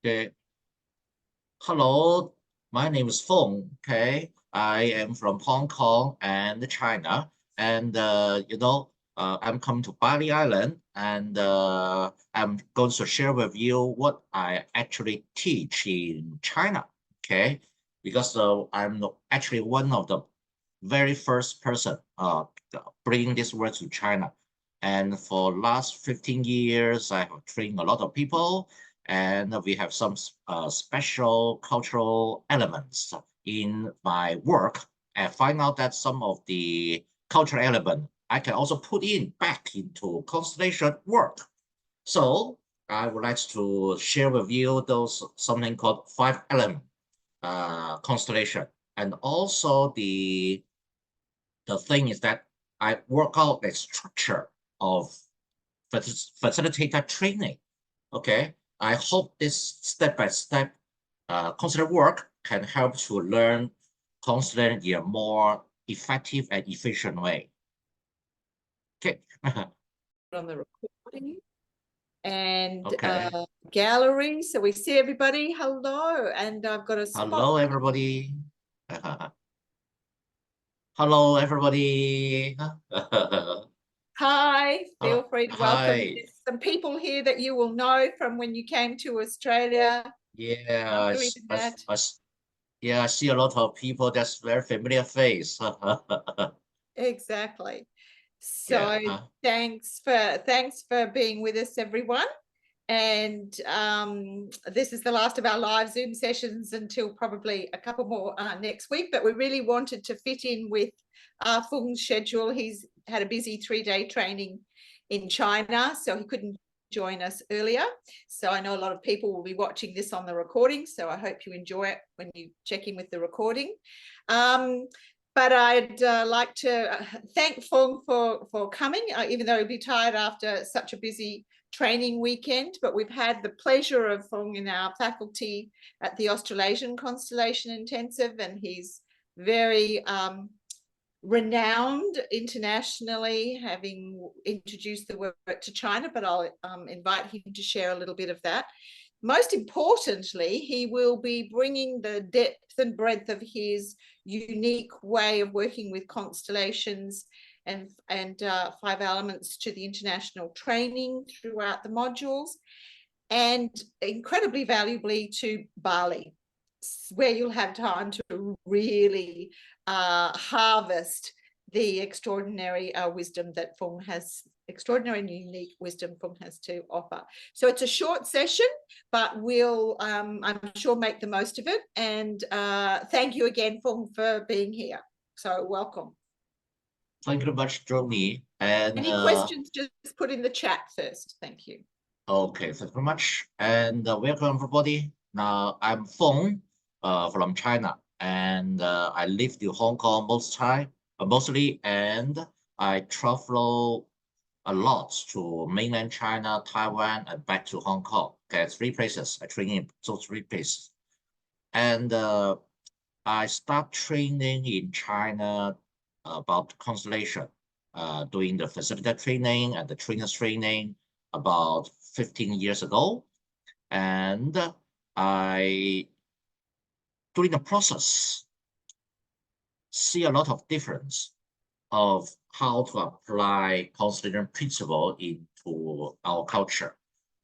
Okay. Hello, my name is Fung. Okay. I am from Hong Kong and China. And, I'm coming to Bali Island and I'm going to share with you what I actually teach in China. Okay. Because actually one of the very first person bringing this word to China. And for last 15 years, I have trained a lot of people and we have some special cultural elements in my work and find out that some of the cultural element I can also put in back into constellation work. So I would like to share with you those something called 5 element constellation. And also the thing is that I work out the structure of facilitator training. Okay, I hope this step-by-step consular work can help to learn consular in a more effective and efficient way. Okay. On the recording and Okay. gallery. So we see everybody. Hello. And I've got a spot. Hello, everybody. Hello, everybody. Hi. Feel free to welcome. Hi. There's some people here that you will know from when you came to Australia. Yeah, That. yeah, I see a lot of people that's very familiar face. Exactly. So Yeah. thanks for being with us, everyone. And this is the last of our live Zoom sessions until probably a couple more next week. But we really wanted to fit in with Fung's schedule. He's had a busy 3-day training in China, so he couldn't join us earlier. So I know a lot of people will be watching this on the recording. So I hope you enjoy it when you check in with the recording. But I'd like to thank Fung for coming, even though he'll be tired after such a busy training weekend. But we've had the pleasure of Fung in our faculty at the Australasian Constellation Intensive, and he's very renowned internationally, having introduced the work to China, but I'll invite him to share a little bit of that. Most importantly, he will be bringing the depth and breadth of his unique way of working with constellations and 5 elements to the international training throughout the modules, and incredibly valuably to Bali, where you'll have time to really harvest the extraordinary wisdom that Fung has, extraordinary and unique wisdom Fung has to offer. So it's a short session, but we'll, I'm sure, make the most of it. And thank you again, Fung, for being here. So welcome. Thank you very much, Johnny. And any questions, just put in the chat first. Thank you. Okay, thank you very much. And welcome, everybody. Now, I'm Fung from China, and I live in Hong Kong mostly, and I travel a lot to mainland China, Taiwan, and back to Hong Kong. Okay, 3 places. I train in those 3 places. And I start training in China about constellation, doing the facilitator training and the trainers training about 15 years ago. And I, during the process, see a lot of difference of how to apply constellation principle into our culture,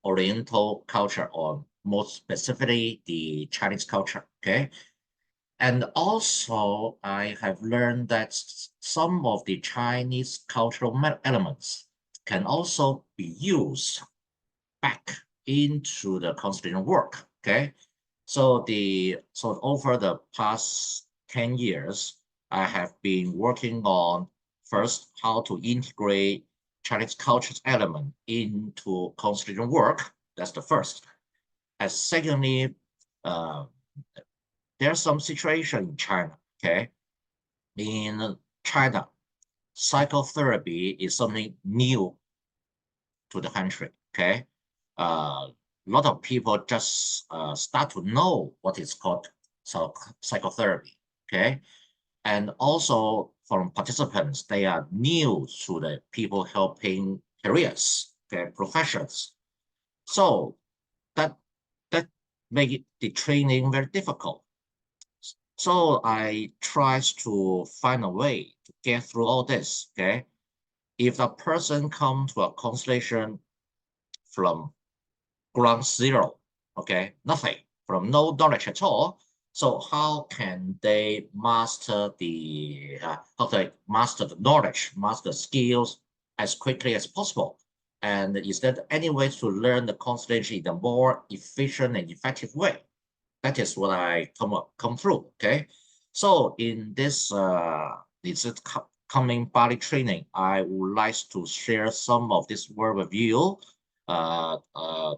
Oriental culture, or more specifically, the Chinese culture, okay? And also, I have learned that some of the Chinese cultural elements can also be used back into the constellation work. Okay, so over the past 10 years, I have been working on first how to integrate Chinese culture's element into constellation work. That's the first. And secondly, there's some situation in China. Okay, in China, psychotherapy is something new to the country. Okay, a lot of people just start to know what is called psychotherapy. Okay, and also from participants, they are new to the people helping careers, okay, professions. So that make it, the training very difficult. So I tries to find a way to get through all this. Okay, if a person come to a constellation from ground zero, okay, nothing, from no knowledge at all. So how can they master the knowledge, master skills as quickly as possible? And is there any way to learn the constellation in a more efficient and effective way? That is what I come through. Okay, so in this coming Bali training, I would like to share some of this work with you. Uh, uh,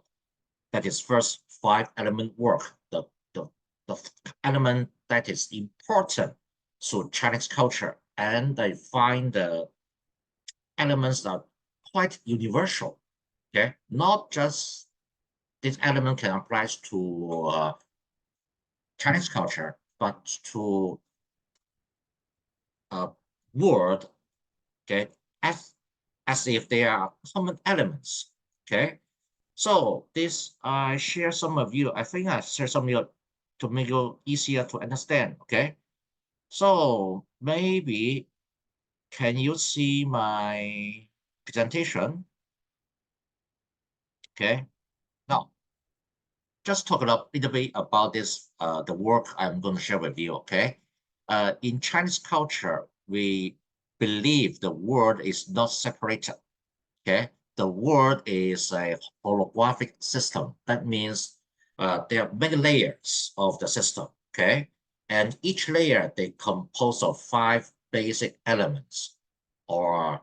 that is first 5-element work, the element that is important to Chinese culture, and I find the elements that are quite universal. Okay, not just this element can apply to Chinese culture, but to world, okay, as if they are common elements. Okay, so this I share some of you. I think I share some of you to make it easier to understand. Okay, so maybe can you see my presentation? Okay, now just talk a little bit about this, the work I'm going to share with you, okay? In Chinese culture, we believe the world is not separated, okay? The world is a holographic system. That means there are many layers of the system, okay? And each layer, they compose of 5 basic elements, or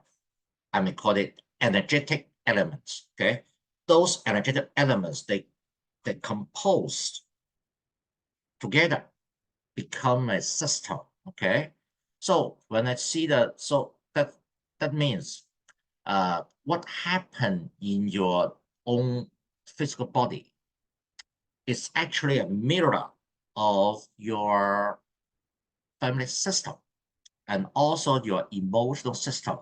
I may call it energetic elements, okay? Those energetic elements, they compose together, become a system. Okay, so when I see that, so that means what happened in your own physical body is actually a mirror of your family system and also your emotional system,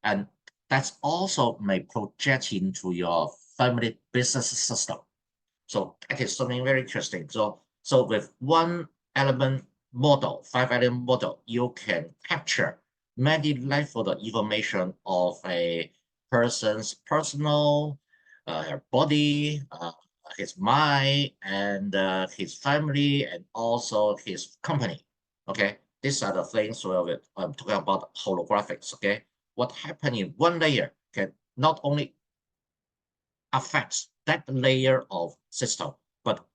and that's also may project into your family business system. So that is something very interesting. So with 1-element model, 5-element model, you can capture many level of information of a person's personal, her body, his mind, and his family, and also his company. Okay, these are the things where I'm talking about holographics. Okay, what happened in one layer can not only affects that layer of system, but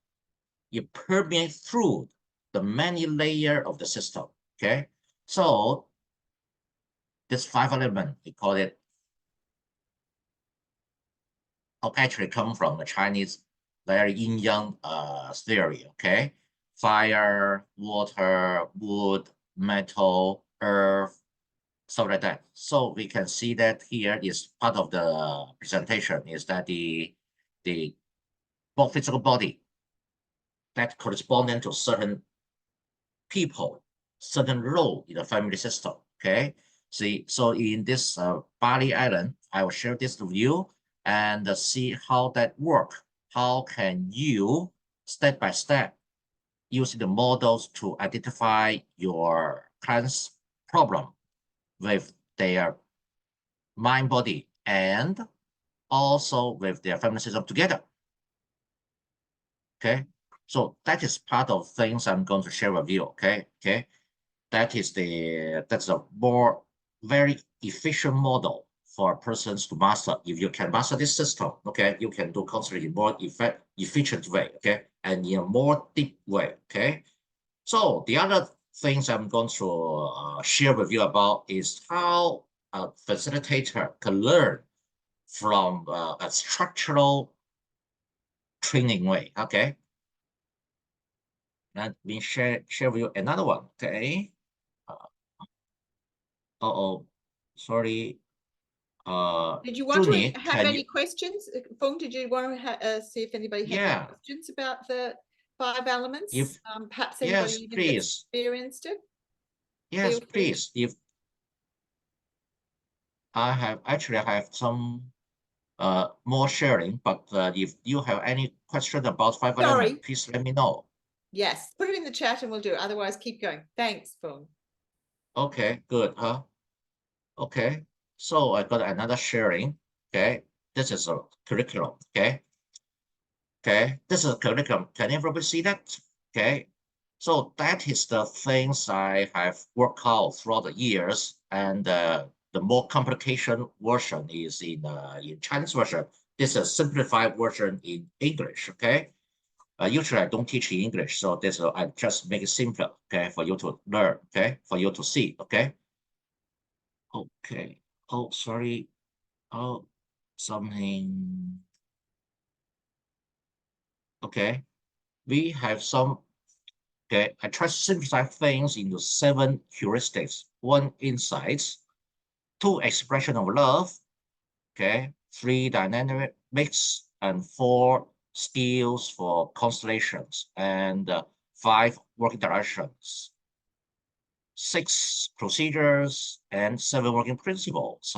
it permeates through the many layer of the system. Okay, so this 5-element, we call it, actually come from the Chinese very yin yang theory. Okay, fire, water, wood, metal, earth, stuff like that. So we can see that here is part of the presentation is that the physical body that corresponding to certain people, certain role in the family system. Okay, see, so in this Bali Island, I will share this with you and see how that work. How can you step by step using the models to identify your client's problem with their mind, body, and also with their family system together. Okay, so that is part of things I'm going to share with you. Okay, that's a more very efficient model for persons to master. If you can master this system, okay, you can do counseling in more efficient way, okay, and in a more deep way. Okay, so the other things I'm going to share with you about is how a facilitator can learn from a structural training way. Okay, let me share with you another one. Okay. Oh, sorry. Did you want to Junie, have can you? any questions? Fung, did you want to see if anybody had any Yeah, questions about the 5 elements? if Perhaps anybody yes, even that's please. experienced it? Yes, Feel free. please. If I have actually I have some. more sharing, but if you have any question about five Sorry. element, please let me know. Yes, put it in the chat and we'll do it. Otherwise, keep going. Thanks, Fung. Okay, good, huh? Okay, so I got another sharing. Okay, this is a curriculum. Okay, this is a curriculum. Can everybody see that? Okay, so that is the things I have worked out throughout the years, and the more complicated version is in Chinese version. This is a simplified version in English. Okay, usually I don't teach in English, so this I just make it simpler. Okay, for you to learn. Okay, for you to see. Okay. Okay. Oh, sorry. Oh, something. Okay. We have some. Okay. I try to simplify things into 7 heuristics, 1 insights, 2 expression of love. Okay. 3 dynamics, and 4 skills for constellations, and 5 working directions, 6 procedures, and 7 working principles.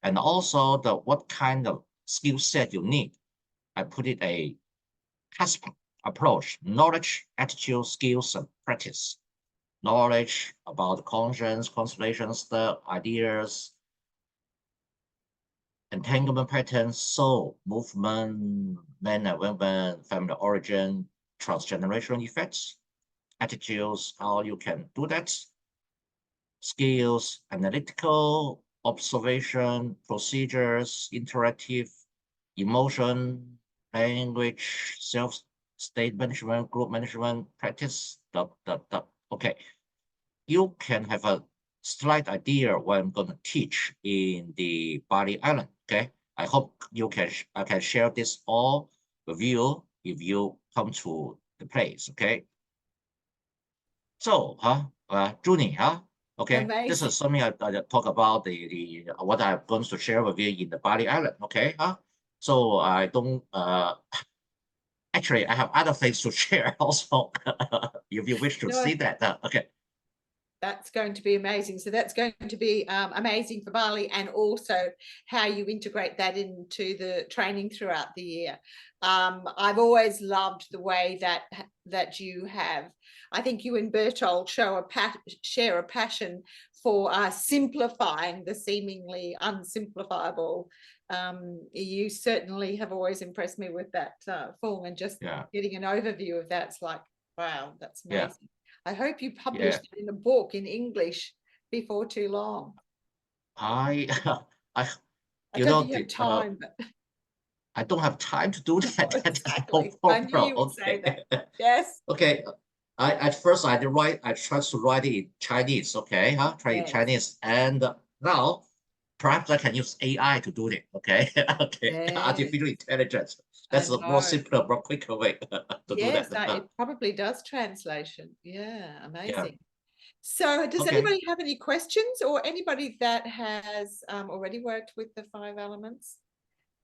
And also the what kind of skill set you need. I put it a task approach: knowledge, attitude, skills, and practice. Knowledge about conscience, constellations, the ideas, entanglement patterns, soul, movement, men and women, family origin, transgenerational effects. Attitudes, how you can do that. Skills, analytical, observation, procedures, interactive, emotion, language, self-state management, group management, practice, Okay, you can have a slight idea what I'm going to teach in the Bali Island. Okay, I hope I can share this all with you if you come to the place. Okay, so Junie, okay, this Amazing. is something I talk about the what I'm going to share with you in the Bali Island. Okay, so I don't actually I have other things to share also if you wish to No, see that. Okay. that's going to be amazing. So that's going to be amazing for Bali, and also how you integrate that into the training throughout the year. I've always loved the way that you have. I think you and Bertolt share a passion for simplifying the seemingly unsimplifiable. You certainly have always impressed me with that, Fung, and just getting an overview of that's like, wow, that's amazing. I hope you publish it in a book in English before too long. I I don't think you have time, but I don't have time to do that. exactly. No I knew you would say that. Yes. Okay. At first I tried to write it in Chinese. Okay, try in Yes. Chinese, and now perhaps I can use AI to do it. Okay, okay, Yes. artificial intelligence. That's a more simpler, more quicker way to do that. It probably does translation. Yeah, amazing. Yeah. So does Okay. anybody have any questions, or anybody that has already worked with the 5 elements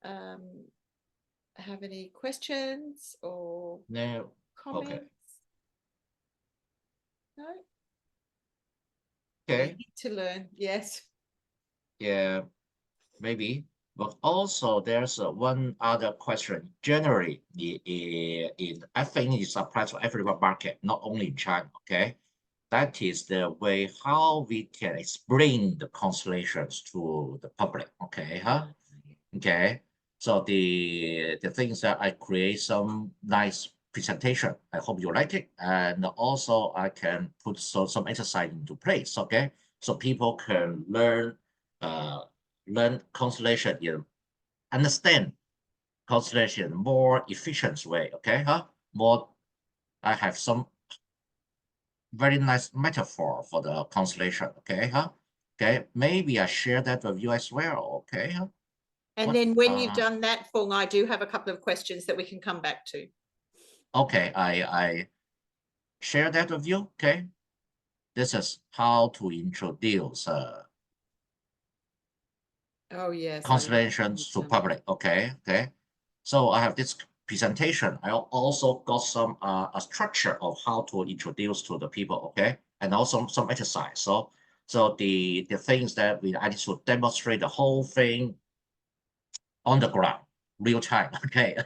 have any questions or No. comments? Okay. No? Okay. We need to learn. Yes. Yeah, maybe. But also there's one other question. Generally, I think it's applies to every market, not only in China. Okay, that is the way how we can explain the constellations to the public. Okay, Okay, so the things that I create some nice presentation. I hope you like it, and also I can put some exercise into place. Okay, so people can uh, learn constellation understand constellation more efficient way. Okay, more. I have some very nice metaphor for the constellation. Okay, Okay, maybe I share that with you as well. Okay, And then when you've done that, Fung, I do have a couple of questions that we can come back to. Okay, I share that with you. Okay, this is how to introduce Oh yes, constellations to public. Okay, so I have this presentation. I also got some a structure of how to introduce to the people. Okay, and also some exercise. So the things that I need to demonstrate the whole thing on the ground, real time. Okay,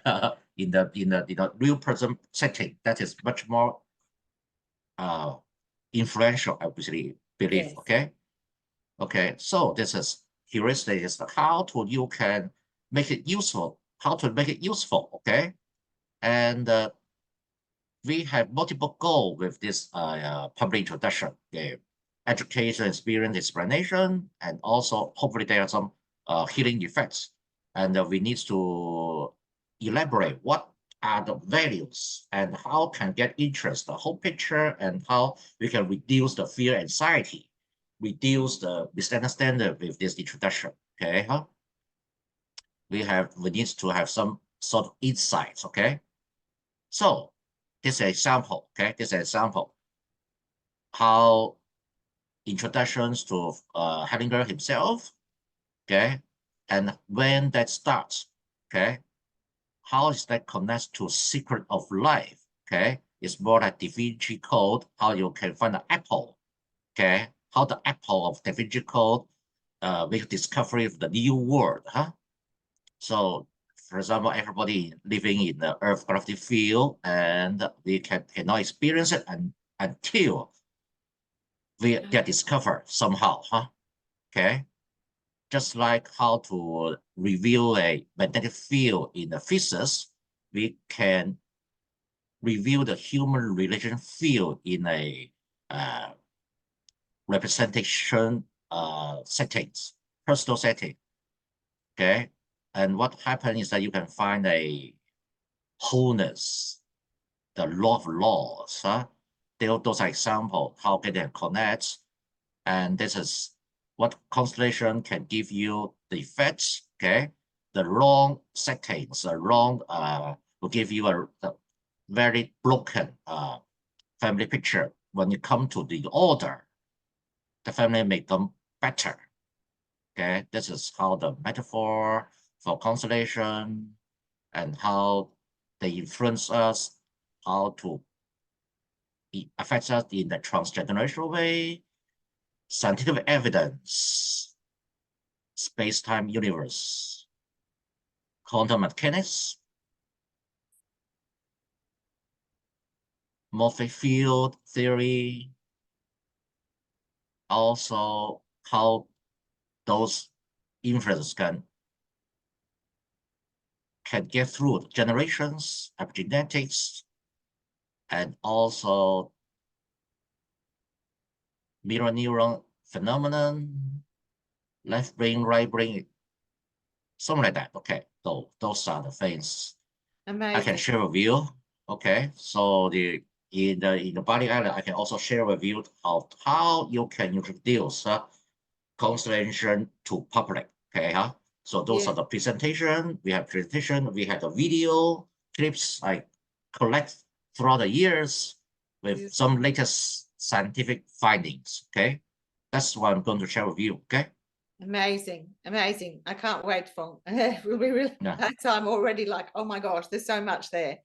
in the real person setting, that is much more influential, I believe. Yes. Okay. Okay, so this is heuristic is how to you can make it useful, how to make it useful. Okay, and we have multiple goals with this public introduction, the education, experience, explanation, and also hopefully there are some healing effects. And we need to elaborate what are the values and how can get interest, the whole picture, and how we can reduce the fear, anxiety, reduce the misunderstanding with this introduction. Okay, huh? We need to have some sort of insights. Okay, so this is an example. Okay, this is an example how introductions to Hellinger himself. Okay, and when that starts. Okay, how is that connected to secret of life? Okay, it's more like Da Vinci Code. How you can find the apple. Okay, how the apple of Da Vinci Code make discovery of the new world. Huh? So, for example, everybody living in the Earth gravity field, and we cannot experience it until we get discovered somehow. Huh? Okay, just like how to reveal a magnetic field in the physics, we can reveal the human relation field in a representation settings, personal setting. Okay, and what happens is that you can find a wholeness, the law of laws. Huh? Those are examples how they can connect, and this is what constellation can give you the effects. Okay, the wrong settings, the wrong will give you a very broken family picture. When you come to the order, the family may come better. Okay, this is how the metaphor for constellation and how they influence us, how to affect us in the transgenerational way, scientific evidence, space-time universe, quantum mechanics, morphic field theory, also how those influences can get through generations, epigenetics, and also mirror neuron phenomenon, left brain, right brain, something like that. Okay, so those are the things I can Amazing. share with you. Okay, so in the Bali Island, I can also share with you how you can introduce constellation to public. Okay, huh? So those Yeah. are the presentation. We have presentation. We have the video clips I collect throughout the years with Beautiful. some latest scientific findings. Okay, that's what I'm going to share with you. Okay. Amazing, amazing. I can't wait, Fung. We'll be really, Yeah. I'm already like, oh my gosh, there's so much there.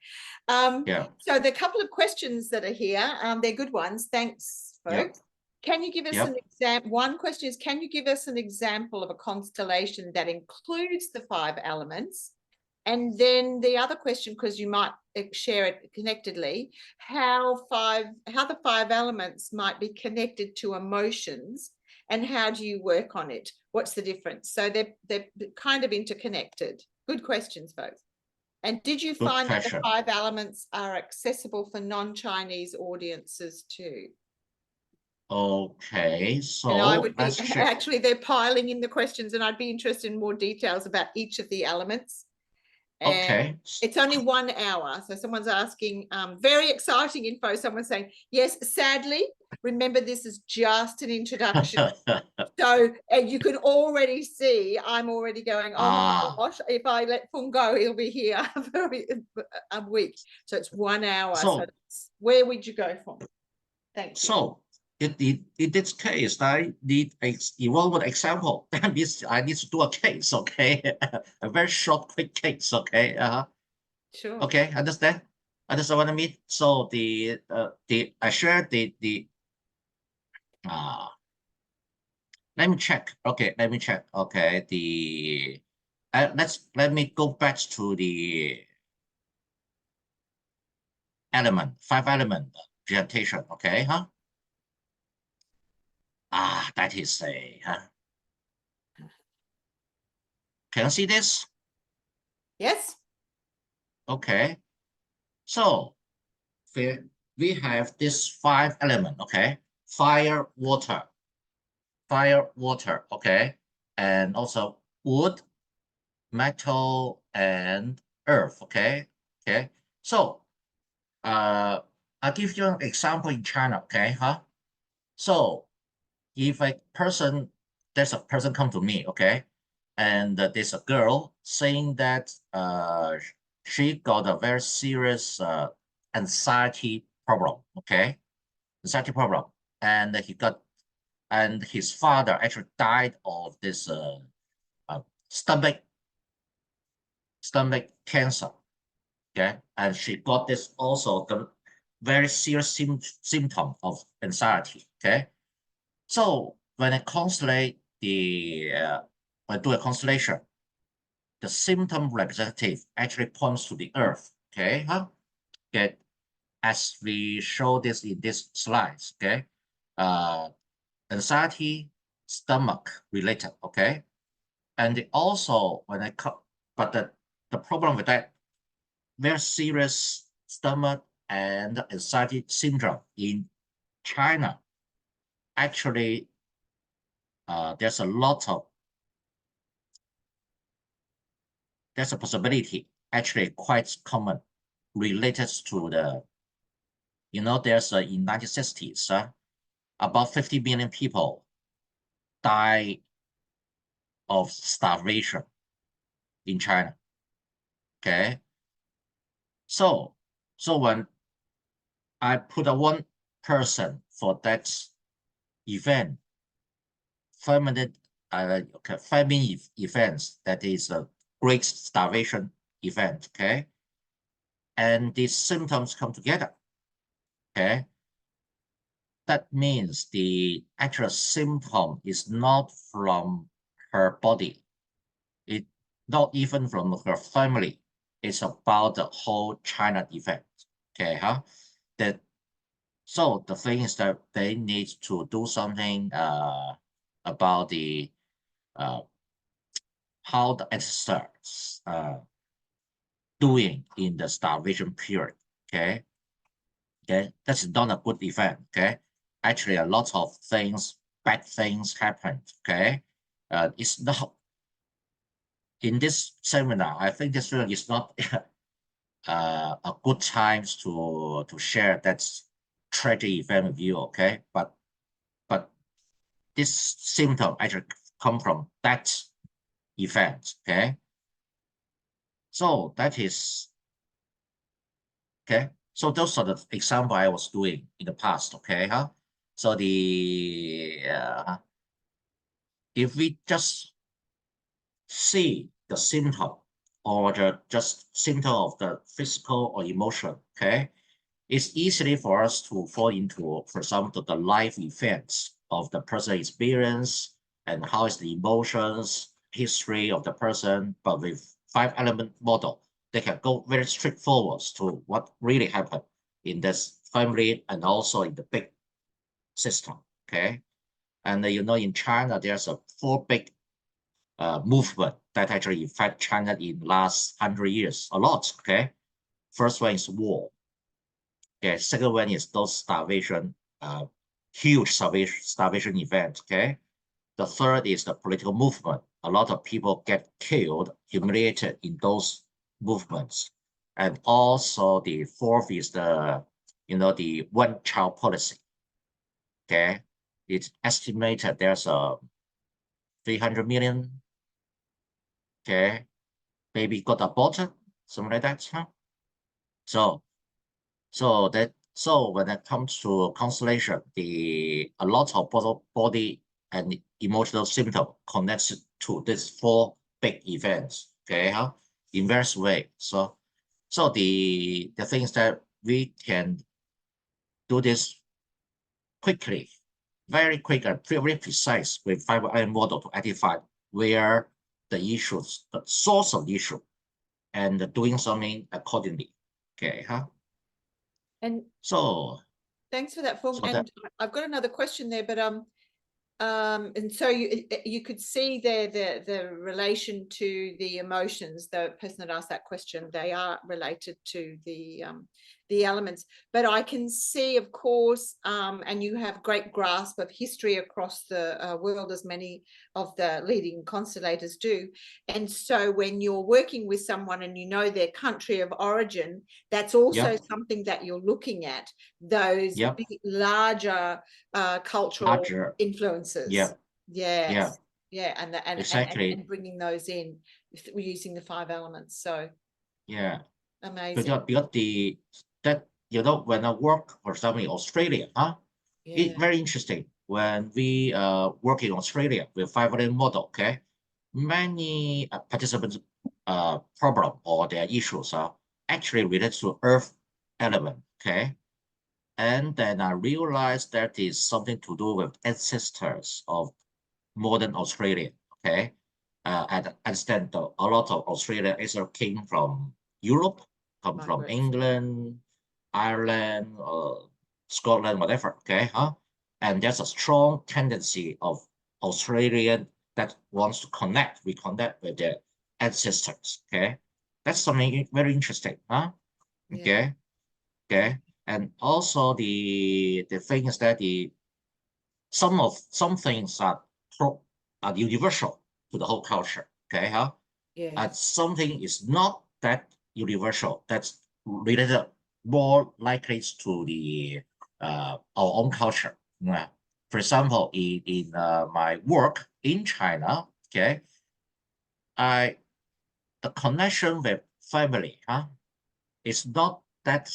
Yeah. So the couple of questions that are here, they're good ones. Thanks, Yeah. folks. Can you give us Yeah. an example? One question is, can you give us an example of a constellation that includes the 5 elements? And then the other question, because you might share it connectedly, how the 5 elements might be connected to emotions, and how do you work on it? What's the difference? So they're kind of interconnected. Good questions, folks. And did you Good find that the question. 5 elements are accessible for non-Chinese audiences too? Okay, And I so would be let's check. actually, they're piling in the questions, and I'd be interested in more details about each of the elements. And Okay. it's only 1 hour. So someone's asking, very exciting info. Someone's saying, yes, sadly, remember this is just an introduction. So you can already see, I'm already going, oh my gosh, if I let Fung go, he'll be here for a week. So it's 1 hour. So where would you go from? Thank you. So in this case, I need one example. That means I need to do a case, okay? A very short, quick case, okay? Sure. Okay, understand? Understand what I mean? So I shared let me check. Okay, let me check. Okay, let me go back to the five element presentation. Okay, huh? That is a, can you see this? Yes. Okay, so we have this five element. Okay, fire, water, okay, and also wood, metal, and earth. Okay, so I'll give you an example in China. Okay, huh? So if there's a person come to me, okay, and there's a girl saying that she got a very serious anxiety problem, okay, anxiety problem, and his father actually died of this uh, stomach cancer, okay, and she got this also the very serious symptom of anxiety, okay. So when I do a constellation, the symptom representative actually points to the earth. Okay, huh? Okay, as we show this in these slides. Okay, uh, anxiety, stomach related. Okay, and also when I cut, but the problem with that very serious stomach and anxiety syndrome in China actually there's a lot of there's a possibility actually quite common related to the, there's in 1960s, about 50 million people die of starvation in China. Okay. So, when I put a one person for that event, 5 minute, okay, 5 minute events, that is a great starvation event. Okay. And these symptoms come together. Okay. That means the actual symptom is not from her body. It not even from her family. It's about the whole China event. Okay, huh? That so the thing is that they need to do something about the uh, how the ancestors doing in the starvation period. Okay, that's not a good event. Okay, actually a lot of things, bad things happened. Okay, it's not in this seminar. I think this one is not a good time to share that tragic event with you. Okay, but this symptom actually come from that event. Okay, so that is okay. So those are the example I was doing in the past. Okay, huh? So if we just see the symptom or the just symptom of the physical or emotion, okay, it's easily for us to fall into, for example, the life events of the person experience and how is the emotions, history of the person. But with five element model, they can go very straightforward to what really happened in this family and also in the big system. Okay. And in China, there's a four big movement that actually affect China in last 100 years a lot. Okay. First one is war. Okay, second one is those starvation, huge starvation event. Okay, the third is the political movement. A lot of people get killed, humiliated in those movements, and also the fourth is the one-child policy. Okay, it's estimated there's a 300 million. Okay, baby got aborted, something like that. Huh? So so when it comes to constellation, a lot of body and emotional symptom connects to these four big events. Okay, huh? In various way. So the things that we can do this quickly, very quick and very precise with 5 model to identify where the issues, the source of the issue, and doing something accordingly. Okay, huh? And So, thanks for that, Fung. so that And I've got another question there, but and so you could see there the relation to the emotions. The person that asked that question, they are related to the elements. But I can see, of course, and you have great grasp of history across the world, as many of the leading constellators do. And so when you're working with someone and you know their country of origin, that's also yeah, something that you're looking at, those yeah, big, larger cultural larger, yeah, influences. yeah, Yes. Yeah. exactly, And bringing those in, we're using the 5 elements. So yeah. amazing. Because the that when I work, for example, in Australia, huh? It's Yeah. very interesting when we work in Australia with 5 element model. Okay, many participants problem or their issues are actually related to earth element. Okay, and then I realized that is something to do with ancestors of modern Australia. Okay, I understand that a lot of Australia actually came from Europe, come from Migration. England, Ireland, Scotland, whatever. Okay, huh? And there's a strong tendency of Australian that wants to reconnect with their ancestors. Okay, that's something very interesting, huh? Yeah. Okay, okay, and also the thing is that some things are universal to the whole culture. Okay, huh? And Yes. something is not that universal. That's related more likely to the our own culture. Yeah. For example, in my work in China, okay, I the connection with family, huh, is not that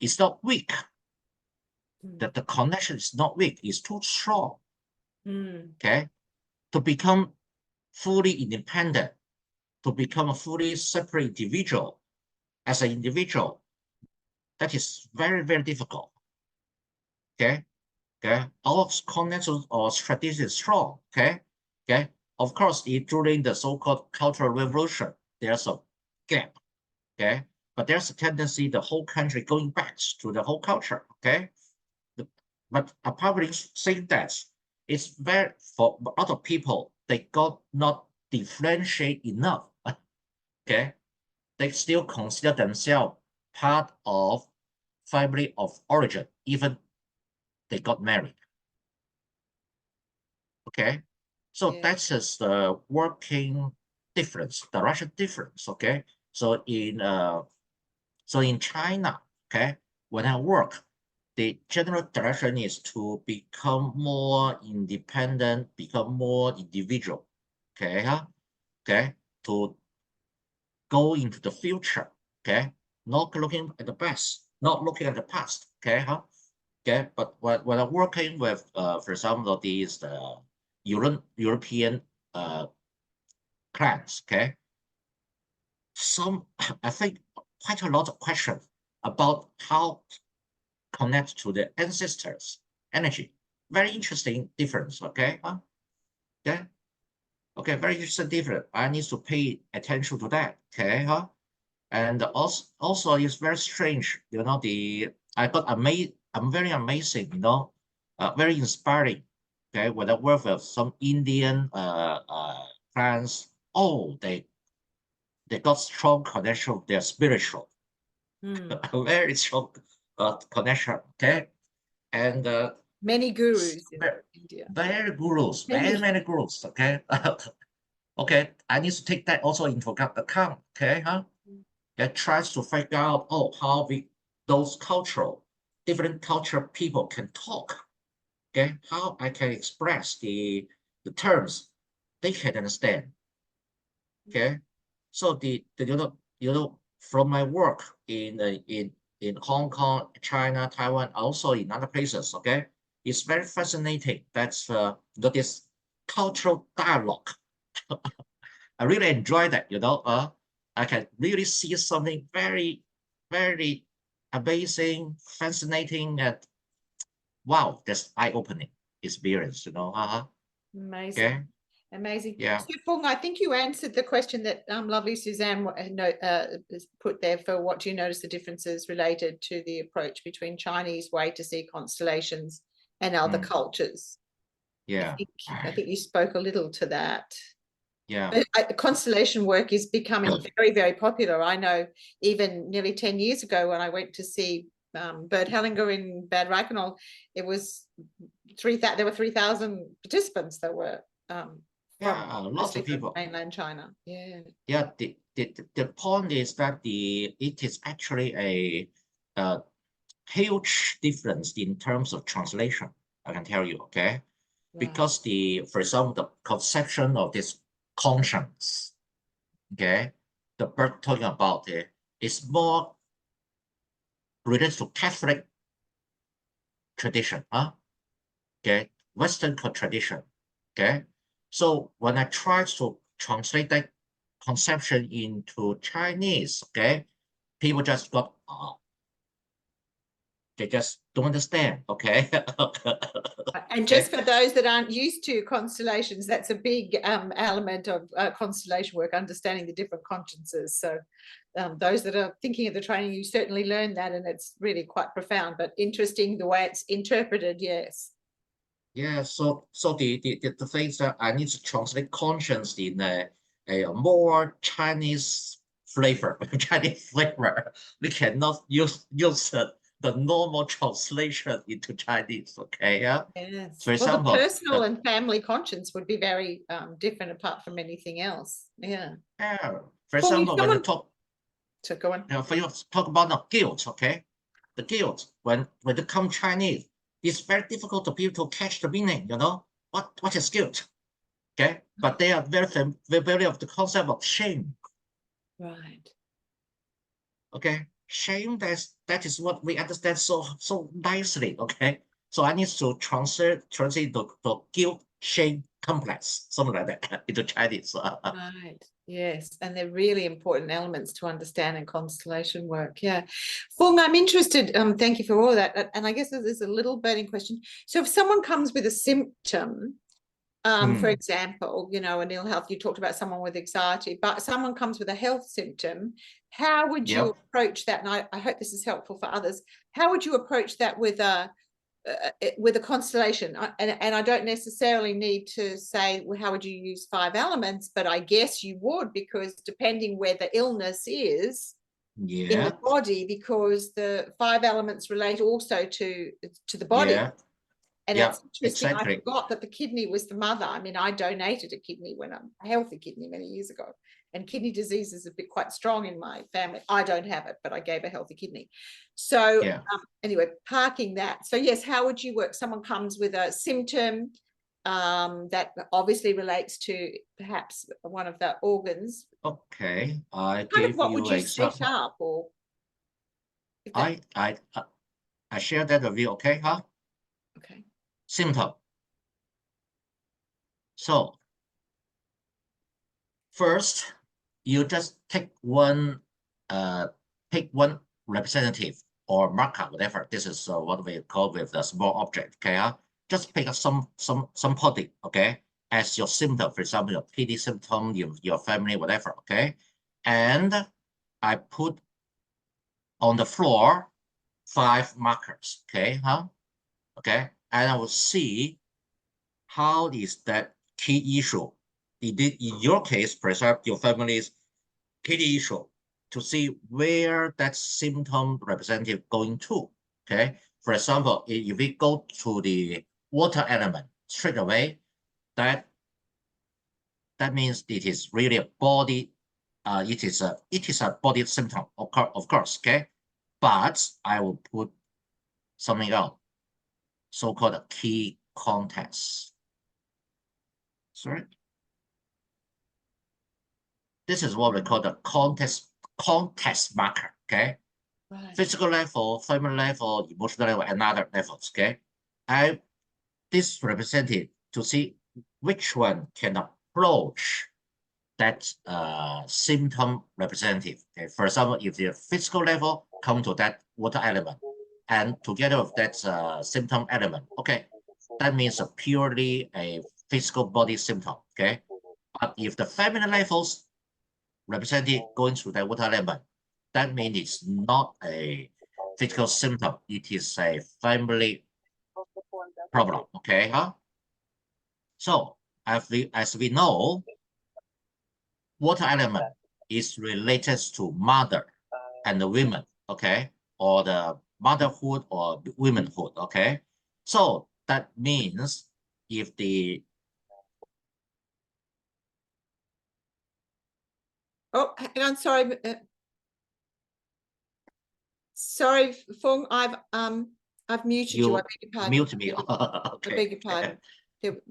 it's not weak. Mm. That the connection is not weak. It's too strong. Mm. Okay, to become fully independent, to become a fully separate individual as an individual, that is very, very difficult. Okay. Okay. Our connection or strategy is strong. Okay. Okay. Of course, during the so-called Cultural Revolution, there's a gap. Okay. But there's a tendency the whole country going back to the whole culture. Okay. But apart from saying that, it's very for a lot of people, they got not differentiate enough. Okay. They still consider themselves part of family of origin, even they got married. Okay, so Yeah. that's just the working difference, direction difference. Okay, so in China, okay, when I work, the general direction is to become more independent, become more individual. Okay, huh? Okay, to go into the future. Okay, not looking at the past, not looking at the past. Okay, huh? Okay, but when I'm working with, for example, these European uh, clients, okay, some I think quite a lot of questions about how connect to the ancestors energy. Very interesting difference. Okay, huh? Okay, okay, very interesting difference. I need to pay attention to that. Okay, huh? And also it's very strange. I got amazed. I'm very amazing. Very inspiring. Okay, when I work with some Indian clients, oh, they got strong connection. They're spiritual, Mm. very strong connection. Okay, and Many gurus in very, India. very gurus, very Many. many gurus. Okay, okay, I need to take that also into account. Okay, huh? That tries to figure out how those different cultural people can talk. Okay, how I can express the terms they can understand. Okay, so the from my work in Hong Kong, China, Taiwan, also in other places. Okay, it's very fascinating. This cultural dialogue. I really enjoy that. I can really see something very, very amazing, fascinating, and wow, that's eye-opening experience. Amazing. Okay, Amazing. Yeah. So, Fung, I think you answered the question that lovely Suzanne put there for what do you notice the differences related to the approach between Chinese way to see constellations and other cultures. Yeah. I think you spoke a little to that. Yeah. But constellation work is becoming very, very popular. I know even nearly 10 years ago when I went to see Bert Hellinger in Bad Reichenau, it was there were 3,000 participants that were Yeah, lots of people. Mainland China. Yeah. Yeah, the point is that it is actually a huge difference in terms of translation. I can tell you, okay, because for example, the conception of this conscience, okay, the bird talking about it is more related to Catholic tradition, okay, Western tradition, okay. So when I try to translate that conception into Chinese, okay, people just got, they just don't understand, okay. And just for those that aren't used to constellations, that's a big element of constellation work, understanding the different consciences. So those that are thinking of the training, you certainly learn that, and it's really quite profound, but interesting the way it's interpreted. Yes. Yeah, so the things that I need to translate conscience in a more Chinese flavor, Chinese flavor. We cannot use the normal translation into Chinese. Okay, yeah. Yes. For Well, the example, personal and family conscience would be very different apart from anything else. Yeah. yeah. For Fung, example, when you talk, so go on. for you talk about the guilt, okay, the guilt when they come Chinese, it's very difficult to people to catch the meaning. You know what is guilt? Okay, but they are very familiar of the concept of shame. Right. Okay, shame, that is what we understand so nicely. Okay, so I need to translate the guilt shame complex, something like that, into Chinese. Right. Yes. And they're really important elements to understand in constellation work. Yeah. Fung, I'm interested. Thank you for all that. And I guess there's a little burning question. So if someone comes with a symptom, for example, you know, an ill health, you talked about someone with anxiety, but someone comes with a health symptom, how would you Yep. approach that? And I hope this is helpful for others. How would you approach that with a constellation? And I don't necessarily need to say, well, how would you use 5 elements? But I guess you would, because depending where the illness is in the body, because the 5 elements relate also to the body. Yeah. And Yeah, it's interesting. exactly. I forgot that the kidney was the mother. I mean, I donated a kidney when I'm a healthy kidney many years ago. And kidney disease is a bit quite strong in my family. I don't have it, but I gave a healthy kidney. So anyway, parking that. So yes, how would you work? Someone comes with a symptom that obviously relates to perhaps one of the organs. Okay, I Kind of give what you would an you set example. up, or if that, I share that with you. Okay, okay. Symptom. So first, you just pick one representative or marker, whatever. This is what we call with the small object. Okay, just pick up some body. Okay, as your symptom. For example, your PD symptom, your family, whatever. Okay, and I put on the floor 5 markers. Okay, okay, and I will see how is that key issue. In your case, for example, your family's key issue, to see where that symptom representative going to. Okay, for example, if we go to the water element straight away, that means it is really a body. It is a body symptom, of course. Okay, but I will put something else, so-called a key context. Sorry. This is what we call the context marker. Okay, Right. Physical level, family level, emotional level, and other levels. Okay, this represented to see which one can approach that symptom representative. Okay, for example, if the physical level come to that water element, and together with that symptom element, okay, that means purely a physical body symptom. okay? But if the family levels represented going through the water element, that means it's not a physical symptom. It is a family problem, okay? Huh? So as we know, water element is related to mother and the women, okay? Or the motherhood or womanhood, okay? So that means if the Oh, hang on, sorry. Sorry, Fung, I've muted you. I you beg your pardon. mute me, I okay? beg your pardon.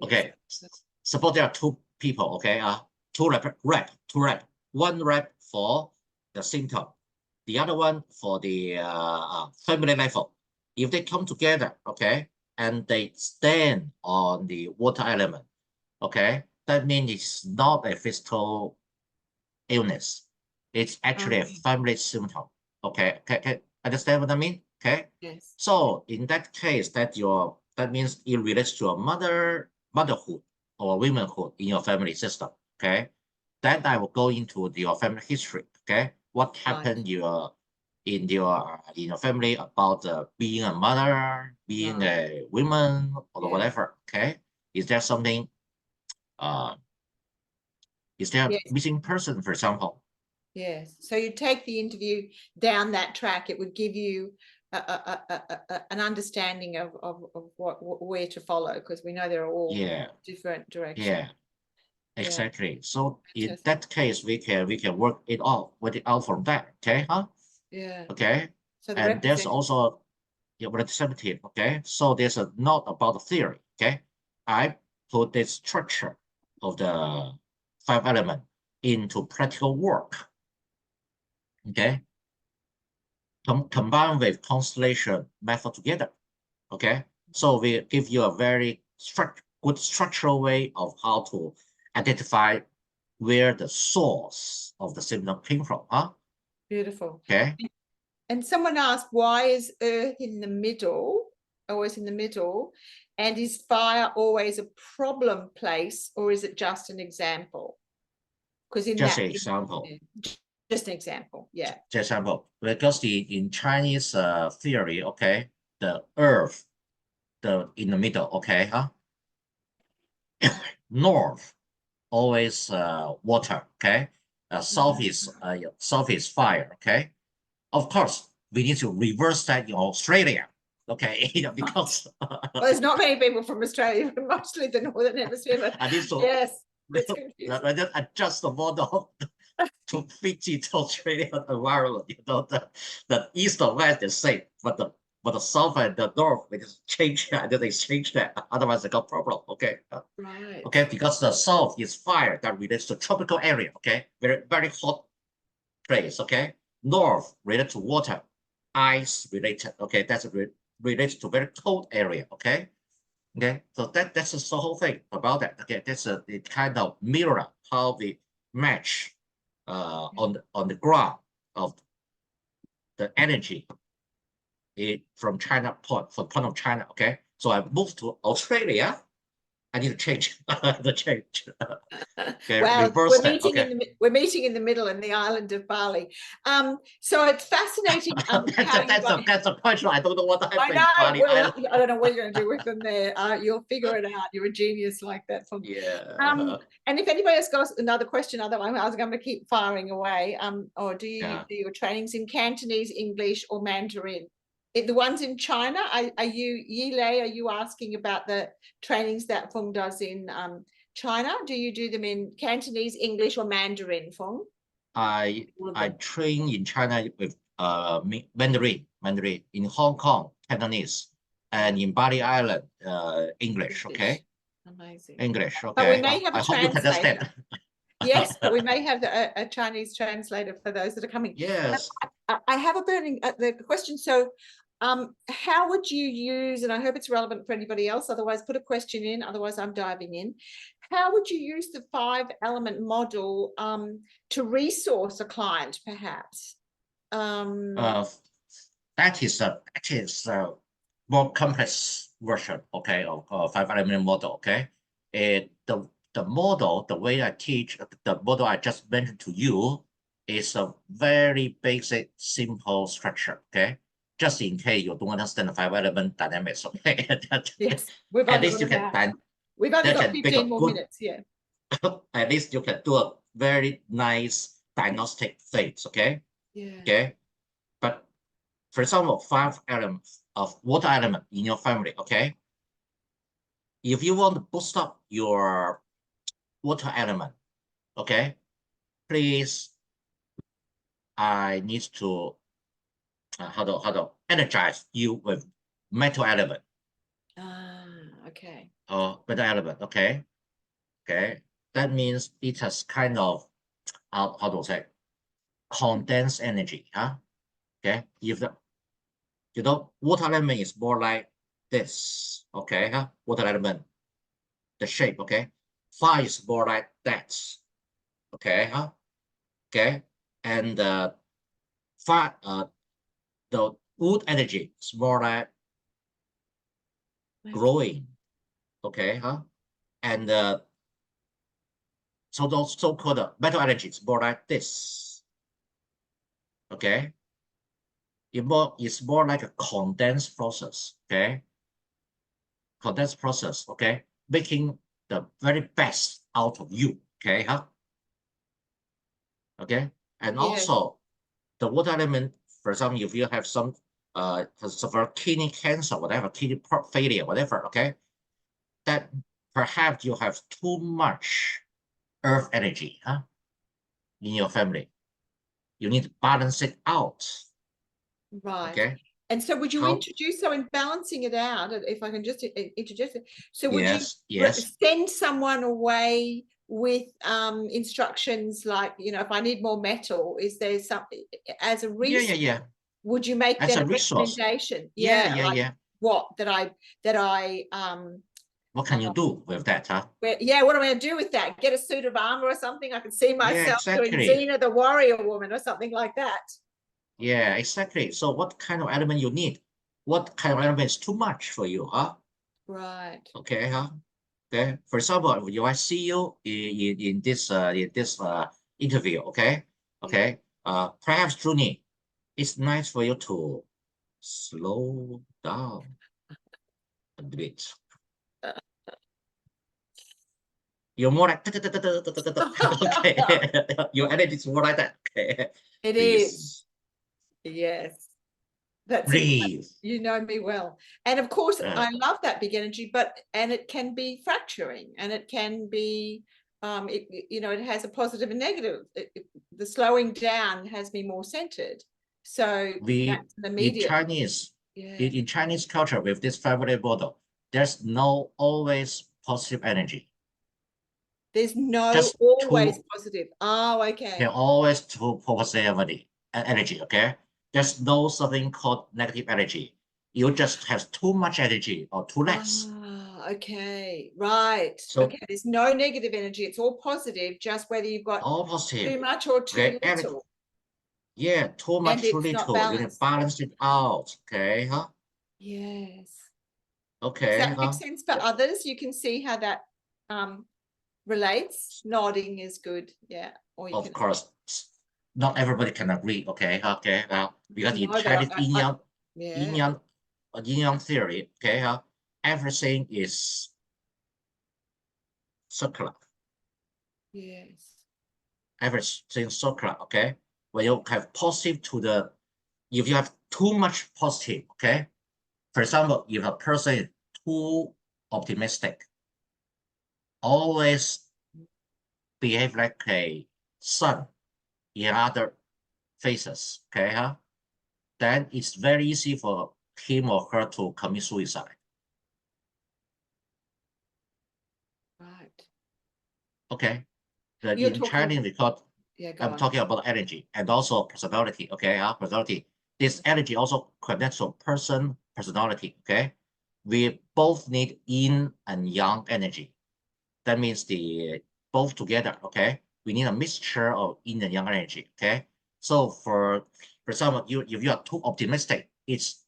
Okay. Suppose there are two people, okay? Two rep. One rep for the symptom, the other one for the family level. If they come together, okay, and they stand on the water element, okay, that means it's not a physical illness. It's actually a family symptom. Okay, can understand what I mean? Okay. Yes. So in that case, that means it relates to a motherhood or womanhood in your family system. Okay. Then I will go into your family history. Okay, what happened in your family about being a mother, being a woman, or whatever. Okay, is there something? Is there a missing person, for example? Yes. So you take the interview down that track. It would give you an understanding of what where to follow, because we know there are all different directions. Yeah, exactly. So in that case, we can work it out from that. Okay, huh? Yeah. Okay. So and there's also representative. Okay. So there's a note about the theory. Okay. I put the structure of the 5 elements into practical work. Okay. Combined with constellation method together. Okay. So we give you a very good structural way of how to identify where the source of the symptom came from. Huh? Beautiful. Okay. And someone asked, why is Earth in the middle, always in the middle? And is fire always a problem place, or is it just an example? Because in just that an example. Just an example, yeah. Just example, because in Chinese theory, okay, the Earth, in the middle, okay, huh? North always water, okay. South is fire, okay. Of course, we need to reverse that in Australia, okay, because well, there's not many people from Australia, but mostly the northern hemisphere. But I need to yes, adjust the model to fit into Australian environment. The east and west is same, but the south and the north we just change that. They change that. Otherwise, they got problem. Okay. Right. Okay, because the south is fire that relates to tropical area. Okay, very hot place. Okay, north related to water, ice related. Okay, that's related to very cold area. Okay. Okay, so that's the whole thing about that. Okay, that's it kind of mirror how we match on the ground of the energy from China from point of China. Okay, so I moved to Australia. I need to change the change. Okay, well, reverse that. Okay, we're meeting in the middle in the island of Bali. So it's fascinating. That's a question. I don't know what happened. I know. Well, I don't know what you're going to do with them there. You'll figure it out. You're a genius like that. Yeah. And if anybody else got another question, otherwise I was going to keep firing away. Or do you do your trainings in Cantonese, English, or Mandarin? The ones in China, are you, Yilei, are you asking about the trainings that Fung does in China? Do you do them in Cantonese, English, or Mandarin, Fung? I train in China with Mandarin in Hong Kong, Cantonese, and in Bali Island, English. Okay. Amazing. English. Okay. But we may have I hope you can understand. Yes, but we may have a Chinese translator for those that are coming. Yes. I have a burning the question. So, how would you use, and I hope it's relevant for anybody else, otherwise put a question in, otherwise I'm diving in. How would you use the 5-element model to resource a client, perhaps? That is a more complex version, okay, of 5-element model. Okay, the the model, the way I teach, the model I just mentioned to you is a very basic, simple structure, okay? Just in case you don't understand the 5-element dynamics, okay? Yes, we've At only least you got can we've only got make a 15 more good, minutes, yeah. at least you can do a very nice diagnostic phase, okay? Yeah. Okay. But for example, 5 elements of water element in your family, okay? If you want to boost up your water element, okay, please, I need to how to energize you with metal element Okay. or metal element, okay? Okay, that means it has kind of how to say condensed energy, huh? Okay, if the water element is more like this, okay, huh? Water element, the shape, okay? Fire is more like that, okay, huh? Okay, and fire, the wood energy is more like growing, okay, huh? And so those so-called metal energy is more like this, okay? It's more like a condensed process, okay? Condensed process, okay? Making the very best out of you, okay, huh? Okay, and Yes. also the water element, for example, if you have some severe kidney cancer, whatever, kidney failure, whatever, okay, that perhaps you have too much earth energy, huh, in your family. You need to balance it out. Right. Okay. And so would you How? introduce, so in balancing it out, if I can just introduce it, so would Yes, you yes. send someone away with instructions like, you know, if I need more metal, is there something as a Yeah, resource? yeah. Would you make As then a a resource. recommendation? Yeah, Yeah, yeah, like yeah. what that I What can you do with that, huh? yeah, what am I going to do with that? Get a suit of armor or something? I can see Yeah, myself doing exactly. Xena the warrior woman or something like that. Yeah, exactly. So what kind of element you need? What kind of element is too much for you, huh? Right. Okay, huh? Okay. For example, if I see you in this interview, okay, okay. Perhaps Junie, it's nice for you to slow down a bit. You're more like okay. Your energy is more like that. Okay, It is. please Yes. That's it. breathe. You know me well. And of course, Uh, I love that big energy, and it can be fracturing and it can be, you know, it has a positive and negative. The slowing down has me more centered. So we that's an in immediate, Chinese yeah. in Chinese culture with this family model, there's no always positive energy. There's no Just always two positive. Oh, can okay. always two positivity energy. Okay, there's no something called negative energy. You just have too much energy or too less. Okay. Right. So Okay. There's no negative energy. It's all positive, just whether you've got all positive. too much or too Okay, little. yeah, too And much, too it's not little. You need to balanced. balance it out. Okay, huh? Yes. Does Okay, that make huh? sense for others? You can see how that relates. Nodding is good. Yeah. Or you Of can course, not everybody can agree. Okay, okay. Because in no, but Chinese yeah. yin yang, yin yang theory, okay, everything is circular. Yes. Everything circular. Okay, when you have positive to the, if you have too much positive, okay. For example, if a person is too optimistic, always behave like a sun in other faces, okay, then it's very easy for him or her to commit suicide. Right. Okay. You're In talking, Chinese, we call, yeah, go I'm on. talking about energy and also personality. Okay, personality. This energy also connects to person personality. Okay, we both need yin and yang energy. That means the both together. Okay, we need a mixture of yin and yang energy. Okay, so for example, if you are too optimistic, it's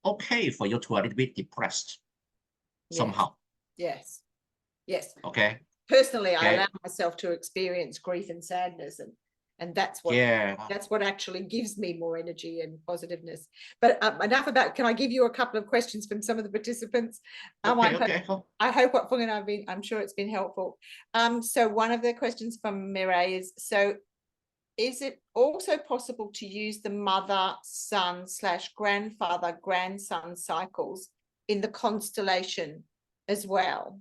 okay for you to a little bit depressed Yes. somehow. Yes. Yes. Okay, personally, I Okay. allow myself to experience grief and sadness, and that's what Yeah. that's what actually gives me more energy and positiveness. But enough about. Can I give you a couple of questions from some of the participants? Okay. I hope what Fung and I've been. I'm sure it's been helpful. So one of the questions from Mireille is, so is it also possible to use the mother-son/grandfather-grandson cycles in the constellation as well?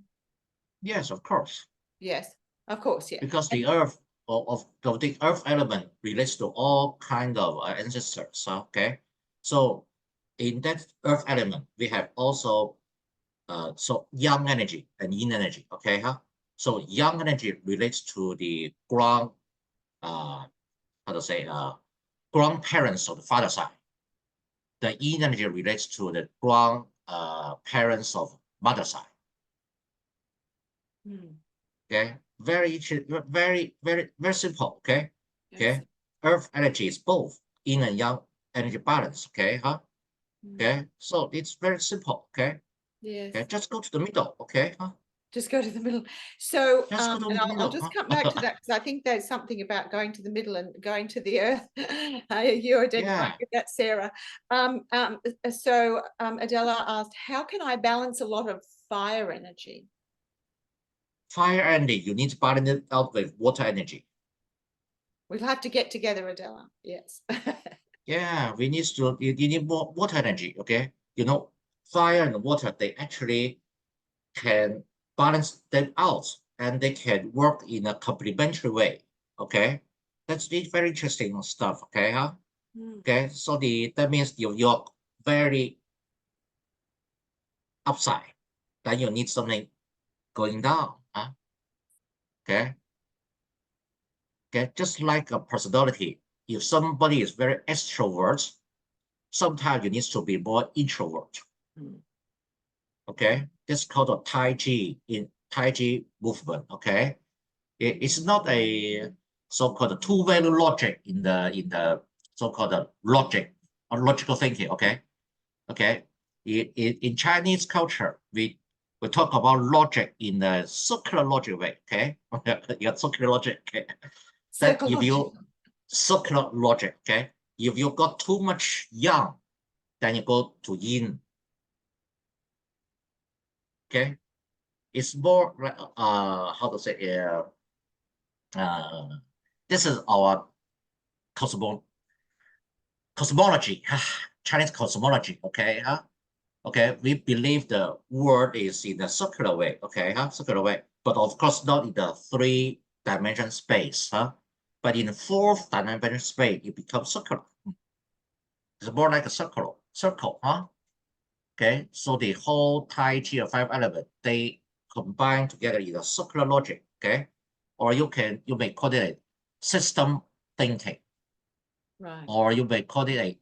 Yes, of course. Yes, of course, yeah. Because the Earth of the Earth element relates to all kind of ancestors. Okay, so in that Earth element, we have also so yang energy and yin energy. Okay, so yang energy relates to the how to say grandparents of the father side. The yin energy relates to the parents of mother side. Okay, very simple. Okay, okay. Earth energy is both yin and yang energy balance. Okay, okay. So it's very simple. Okay. Yes. Okay, just go to the middle. Okay, Just go to the middle. So just go to the middle. I'll just come back to that, because I think there's something about going to the middle and going to the earth. You identify with that, Sarah. So Adela asked, how can I balance a lot of fire energy? Fire energy, you need to balance it out with water energy. We'll have to get together, Adela. Yes. Yeah, you need more water energy. Okay, you know, fire and water, they actually can balance them out, and they can work in a complementary way. Okay, that's very interesting stuff. Okay, okay, so that means you're very upside, then you need something going down. Okay, okay, just like a personality. If somebody is very extrovert, sometimes you need to be more introvert. Okay, this called a Tai Chi movement. Okay, it's not a so-called two-value logic in the so-called logical thinking. Okay, okay. In Chinese culture, we talk about logic in the circular logic way. Okay, you got circular logic. Okay, that if you circular logic. Okay, if you got too much yang, then you go to yin. Okay, it's more like how to say this is our cosmology, Chinese cosmology. Okay, okay, we believe the world is in a circular way. Okay, circular way, but of course not in the three-dimension space. But in the fourth dimension space, it becomes circular. It's more like a circle. Okay, so the whole Tai Chi of 5 elements, they combine together in a circular logic. Okay, or you may call it a system thinking, Right. or you may call it a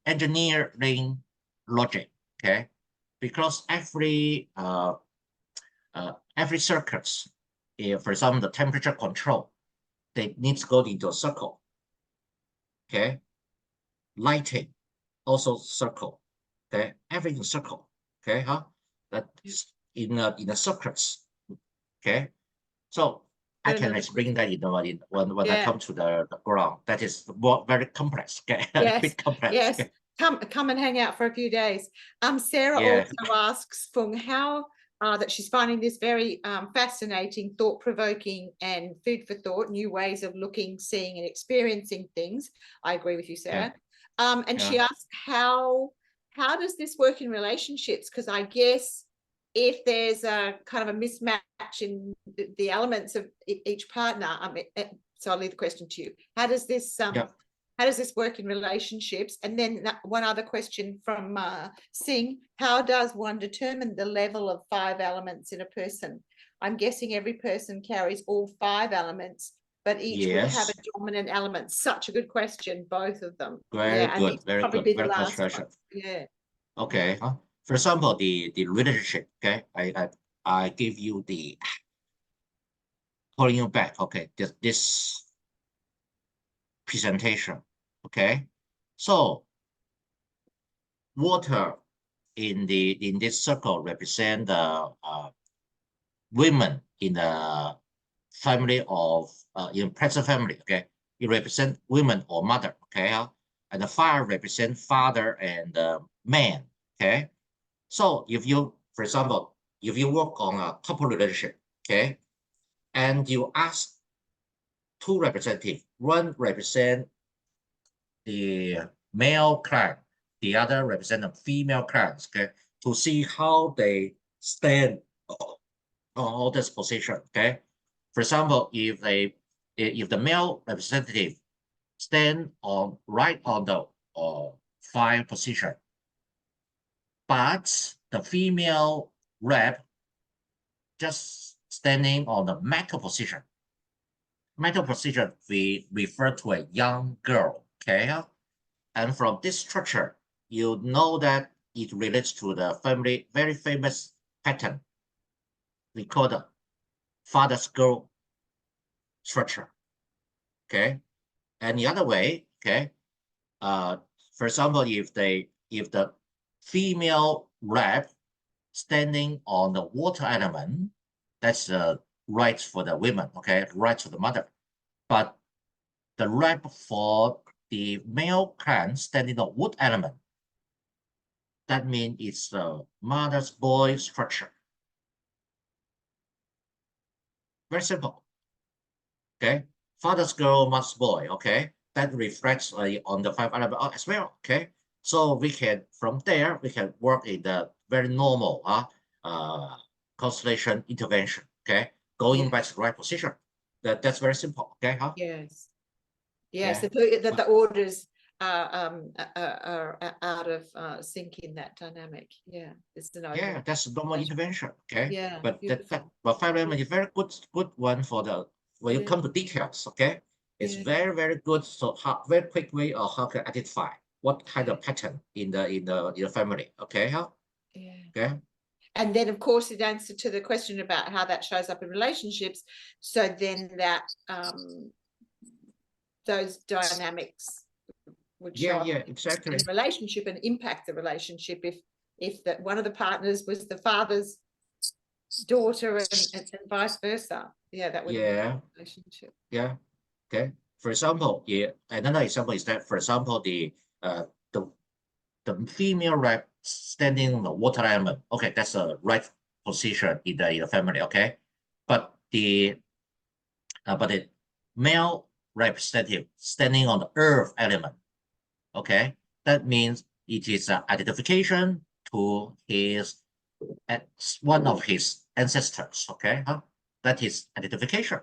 engineering logic. Okay, because every circuits, for example, the temperature control, they need to go into a circle. Okay, lighting also circle. Okay, everything circle. Okay, that in a circuits. Okay, so I can explain that when I come to the ground. That is very complex. Okay, yes, a bit complex. Yes. Okay. Come and hang out for a few days. Sarah also asks Fung how that she's finding this very fascinating, thought-provoking, and food for thought, new ways of looking, seeing, and experiencing things. I agree with you, Sarah. And she asked how does this work in relationships? Because I guess if there's a kind of a mismatch in the elements of each partner, so I'll leave the question to you. How does this how does this work in relationships? And then one other question from Singh, how does one determine the level of 5 elements in a person? I'm guessing every person carries all 5 elements, but each would have a dominant element. Such a good question, both of them. Very good, very good, very good question. Yeah. Okay. For example, the relationship. Okay, I give you the pulling you back. Okay, this presentation. Okay, so water in this circle represent the women in the family of in present family. Okay, it represents women or mother. Okay, and the 5 represent father and man. Okay, so if you, for example, if you work on a couple relationship, okay, and you ask 2 representatives, one represent the male client, the other represent the female clients, okay, to see how they stand on all this position, okay. For example, if the male representative stand on right on the 5 position, but the female rep just standing on the middle position. Middle position we refer to a young girl, okay. And from this structure, you know that it relates to the family very famous pattern we call the father's girl structure. Okay, and the other way, okay, for example, if the female rep standing on the water element, that's the right for the women, okay, right for the mother. But the rep for the male clan standing on wood element, that means it's the mother's boy structure. Very simple. Okay, father's girl, mother's boy. Okay, that reflects on the 5 elements as well. Okay, so we can from there we can work in the very normal constellation intervention. Okay, going back to the right position. That's very simple. Okay, Yes. Yeah. That the orders are out of sync in that dynamic. Yeah, it's an Yeah, that's normal intervention. Okay. Yeah, But beautiful. but 5 element is very good one for the when you come to details. Okay, it's very good. So very quick way of how to identify what kind of pattern in the family. Okay, Okay. And then, of course, it answered to the question about how that shows up in relationships. So then that those dynamics would show up exactly in a relationship and impact the relationship if that one of the partners was the father's daughter and vice versa. Yeah, that would be a relationship. Yeah. Okay. For example, another example is that, for example, the female rep standing on the water element. Okay, that's the right position in the family. Okay, but the male representative standing on the earth element. Okay, that means it is an identification to his one of his ancestors. Okay, that is identification.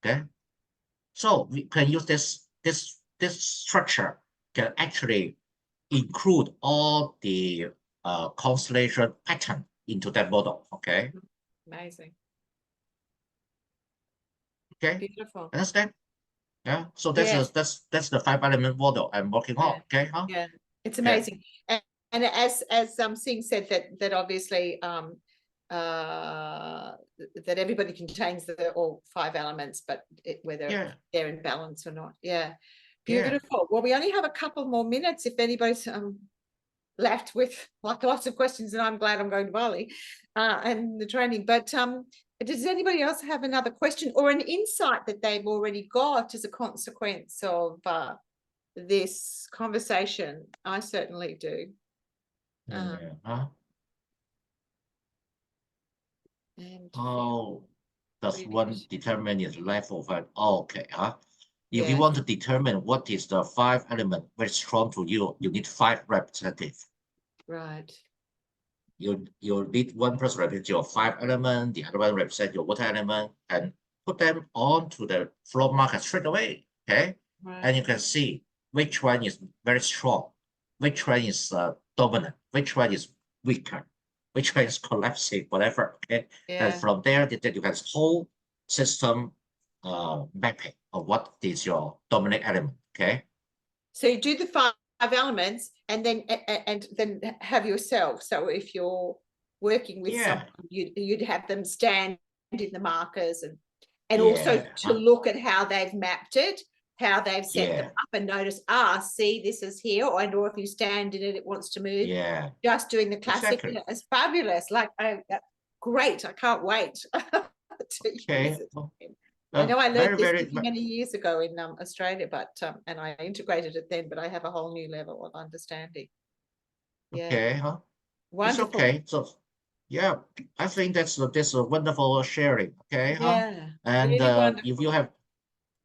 Okay, so we can use this structure can actually include all the constellation pattern into that model. Okay. Amazing. Okay. Beautiful. Understand? Yeah. So that's the 5 element model I'm working on. Okay. Yeah, it's amazing. And as Singh said that obviously that everybody contains all 5 elements, but whether they're in balance or not. Yeah. Beautiful. Well, we only have a couple more minutes if anybody's left with like lots of questions, and I'm glad I'm going to Bali and the training. But does anybody else have another question or an insight that they've already got as a consequence of this conversation? I certainly do. And how does one determine its level of okay, if you want to determine what is the 5 element very strong to you, you need 5 representatives. Right. You need one person represent your 5 element, the other one represent your water element, and put them onto the flow marker straight away. Okay, and you can see which one is very strong, which one is dominant, which one is weaker, which one is collapsing, whatever. Okay, and from there, you can whole system mapping of what is your dominant element. Okay, so you do the 5 elements and then have yourself. So if you're working with someone, you'd have them stand in the markers and also to look at how they've mapped it, how they've set them up, and notice, see, this is here, or if you stand in it, it wants to move. Just doing the classic is fabulous. Like, great. I can't wait to Okay. use it. I know I Very, learned this very, many years ago in Australia, but and I integrated it then, but I have a whole new level of understanding. Yeah, okay, huh? It's wonderful. okay. So, yeah, I think that's a wonderful sharing. Okay, huh? Yeah, And really if wonderful. you have,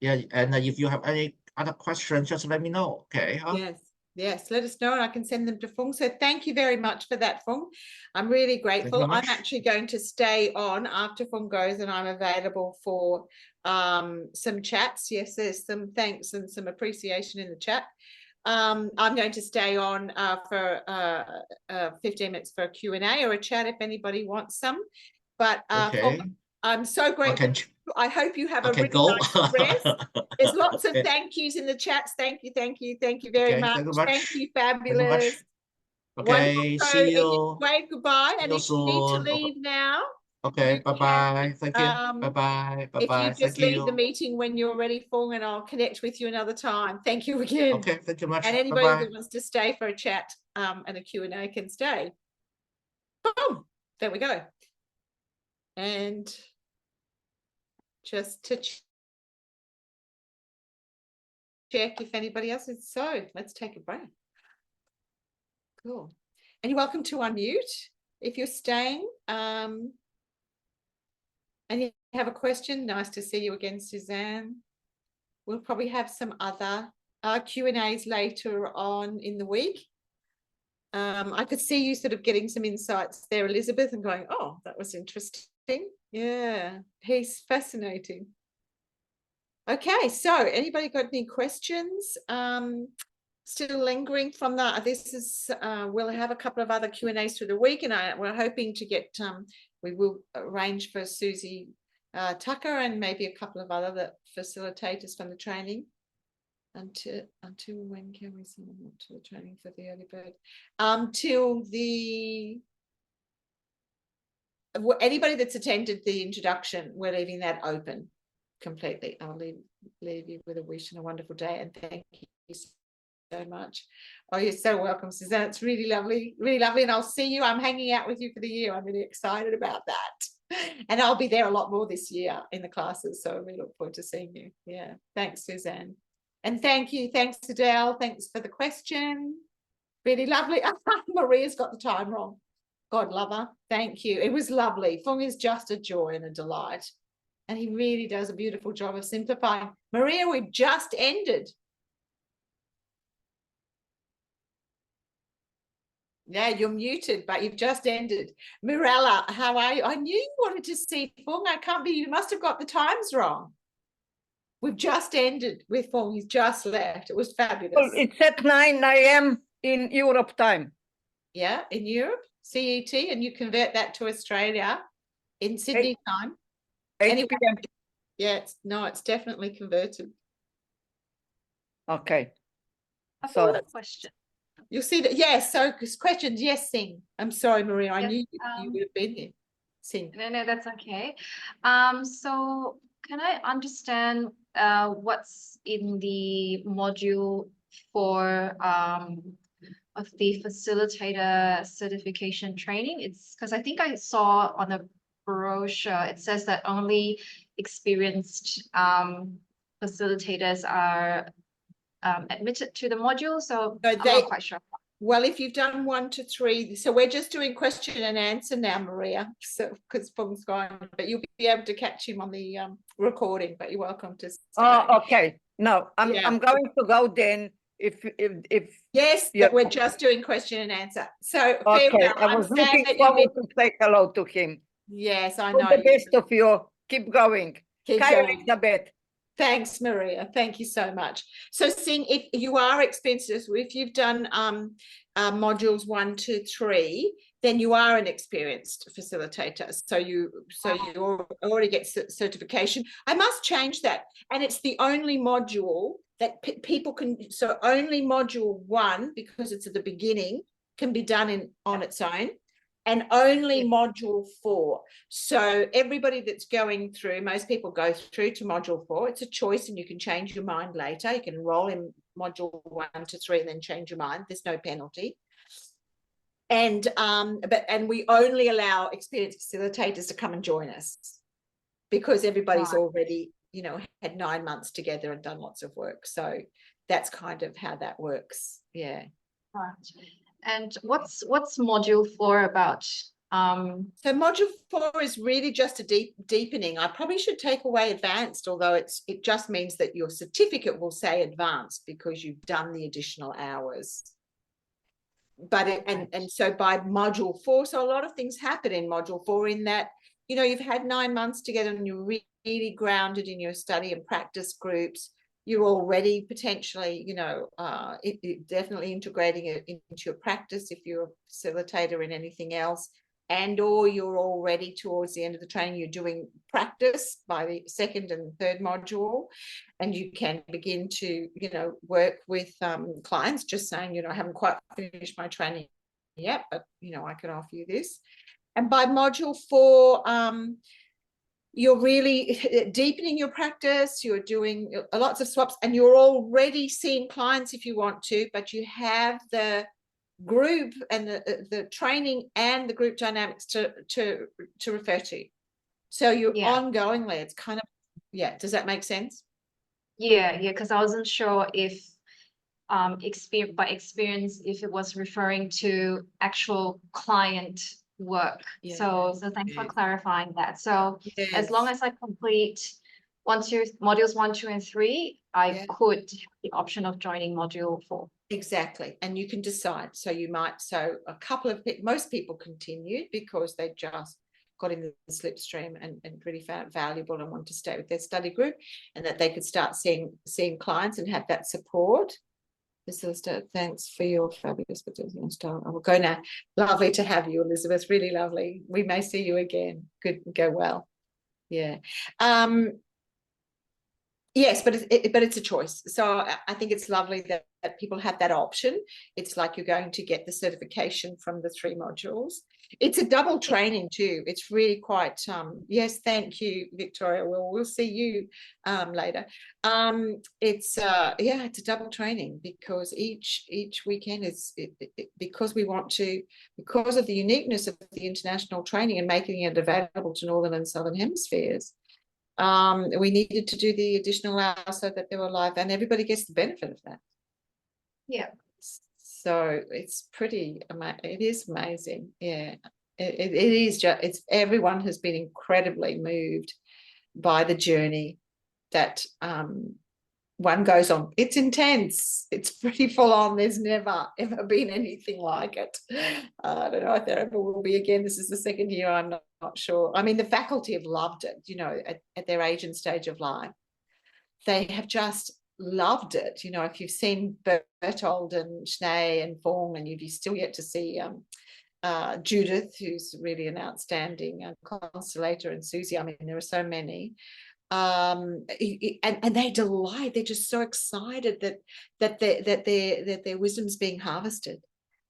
yeah, and if you have any other questions, just let me know. Okay, huh? Yes, yes, let us know and I can send them to Fung. So thank you very much for that, Fung. I'm really Thank you grateful. very I'm much. actually going to stay on after Fung goes and I'm available for some chats. Yes, there's some thanks and some appreciation in the chat. I'm going to stay on for 15 minutes for a Q&A or a chat if anybody wants some. But Fung, Okay, I'm so I grateful. can I hope you have I a can really go. nice rest. There's lots of Okay, thank yous in the chats. Thank you, thank you, thank you very okay, much. thank you Thank much. you, Thank you fabulous. much. Wonderful. Okay, So see if you you. wave goodbye, See and you if you need to soon. leave now, Okay, you bye can. bye. Thank you. Bye bye. Bye If you bye. just Thank leave the you. meeting when you're ready, Fung, and I'll connect with you another time. Thank you again. Okay, thank you much. And Bye anybody bye. that wants to stay for a chat and a Q&A can stay. Boom. There we go. And just to check if anybody else is. So let's take a break. Cool. And you're welcome to unmute if you're staying. And you have a question. Nice to see you again, Suzanne. We'll probably have some other Q&As later on in the week. I could see you sort of getting some insights there, Elizabeth, and going, oh, that was interesting. Yeah, he's fascinating. Okay, so anybody got any questions? Still lingering from that. This is we'll have a couple of other Q&As through the week, and we're hoping to get we will arrange for Susie Tucker and maybe a couple of other facilitators from the training. Until when can we send them up to the training for the early bird? Till the anybody that's attended the introduction, we're leaving that open completely. I'll leave you with a wish and a wonderful day, and thank you so much. Oh, you're so welcome, Suzanne. It's really lovely, and I'll see you. I'm hanging out with you for the year. I'm really excited about that, and I'll be there a lot more this year in the classes, so I really look forward to seeing you. Yeah, thanks, Suzanne. And thank you. Thanks, Adele. Thanks for the question. Really lovely. Maria's got the time wrong. God love her. Thank you. It was lovely. Fung is just a joy and a delight. And he really does a beautiful job of simplifying. Maria, we've just ended. Yeah, you're muted, but you've just ended. Mirella, how are you? I knew you wanted to see Fung. I can't be. You must have got the times wrong. We've just ended with Fung. He's just left. It was fabulous. Well, it's at 9 a.m. in Europe time. Yeah, in Europe, CET, and you convert that to Australia in Sydney time. 8 Anyway, p.m. yeah, it's definitely converted. Okay. I've So got a question. You'll see that. Yes. So questions. Yes, Sing. I'm sorry, Maria. I Yes, knew you would have been here. Sing. No, that's okay. So can I understand what's in the module for of the facilitator certification training? It's because I think I saw on a brochure it says that only experienced facilitators are admitted to the module. So No, I'm not quite sure. Well, if you've done 1 to 3, so we're just doing question and answer now, Maria. So because Fung's gone, but you'll be able to catch him on the recording. But you're welcome to. oh, okay. No, I'm Yeah. going to go then. If Yes, Yeah. but we're just doing question and answer. So okay, farewell. I was I'm sad looking that you've forward been. to say hello to him. Yes, I For know. the best of you, keep going. Keep Kaya going. Elizabeth. Thanks, Maria. Thank you so much. So, Sing, if you are experienced, if you've done modules 1 to 3, then you are an experienced facilitator. So you already get certification. I must change that, and it's the only module that people can. So only module 1, because it's at the beginning, can be done on its own. And only module 4. So everybody that's going through, most people go through to module 4. It's a choice, and you can change your mind later. You can enroll in module 1 to 3 and then change your mind. There's no penalty. And we only allow experienced facilitators to come and join us. because everybody's Right. already, you know, had 9 months together and done lots of work. So that's kind of how that works. Yeah. Right. And what's module 4 about? So module 4 is really just a deepening. I probably should take away advanced, although it just means that your certificate will say advanced because you've done the additional hours. But and so by module 4, so a lot of things happen in module 4 in that, you know, you've had 9 months together and you're really grounded in your study and practice groups. You're already potentially, you know, definitely integrating it into your practice if you're a facilitator in anything else, and or you're already towards the end of the training, you're doing practice by the 2nd and 3rd module, and you can begin to, you know, work with clients just saying, you know, I haven't quite finished my training yet, but, you know, I can offer you this. And by module 4, you're really deepening your practice, you're doing lots of swaps, and you're already seeing clients if you want to, but you have the group and the training and the group dynamics to refer to. So you're ongoingly, it's kind of, yeah, does that make sense? Yeah, because I wasn't sure if experience if it was referring to actual client work. Yeah. So thanks for clarifying that. So as Yes. long as I complete modules 1, 2, and 3, I could have the option of joining module 4. Exactly. And you can decide. So you might, so a couple of, most people continued because they just got in the slipstream and really found it valuable and want to stay with their study group, and that they could start seeing clients and have that support. Elizabeth, thanks for your fabulous style. I will go now. Lovely to have you, Elizabeth. Really lovely. We may see you again. Good, go well. Yeah. Yes, but it's a choice. So I think it's lovely that people have that option. It's like you're going to get the certification from the 3 modules. It's a double training too. It's really quite, yes, thank you, Victoria. We'll see you later. It's it's a double training because each weekend is because we want to, because of the uniqueness of the international training and making it available to Northern and Southern hemispheres. We needed to do the additional hours so that they were live, and everybody gets the benefit of that. Yeah. So it's pretty, it is amazing. Yeah, it is just, it's, everyone has been incredibly moved by the journey that one goes on. It's intense. It's pretty full on. There's never, ever been anything like it. I don't know if there ever will be again. This is the 2nd year. I'm not sure. I mean, the faculty have loved it, you know, at their age and stage of life. They have just loved it. You know, if you've seen Bertold and Schnee and Fung, and you've still yet to see Judith, who's really an outstanding constellator, and Susie. I mean, there are so many. And they delight. They're just so excited that their wisdom's being harvested,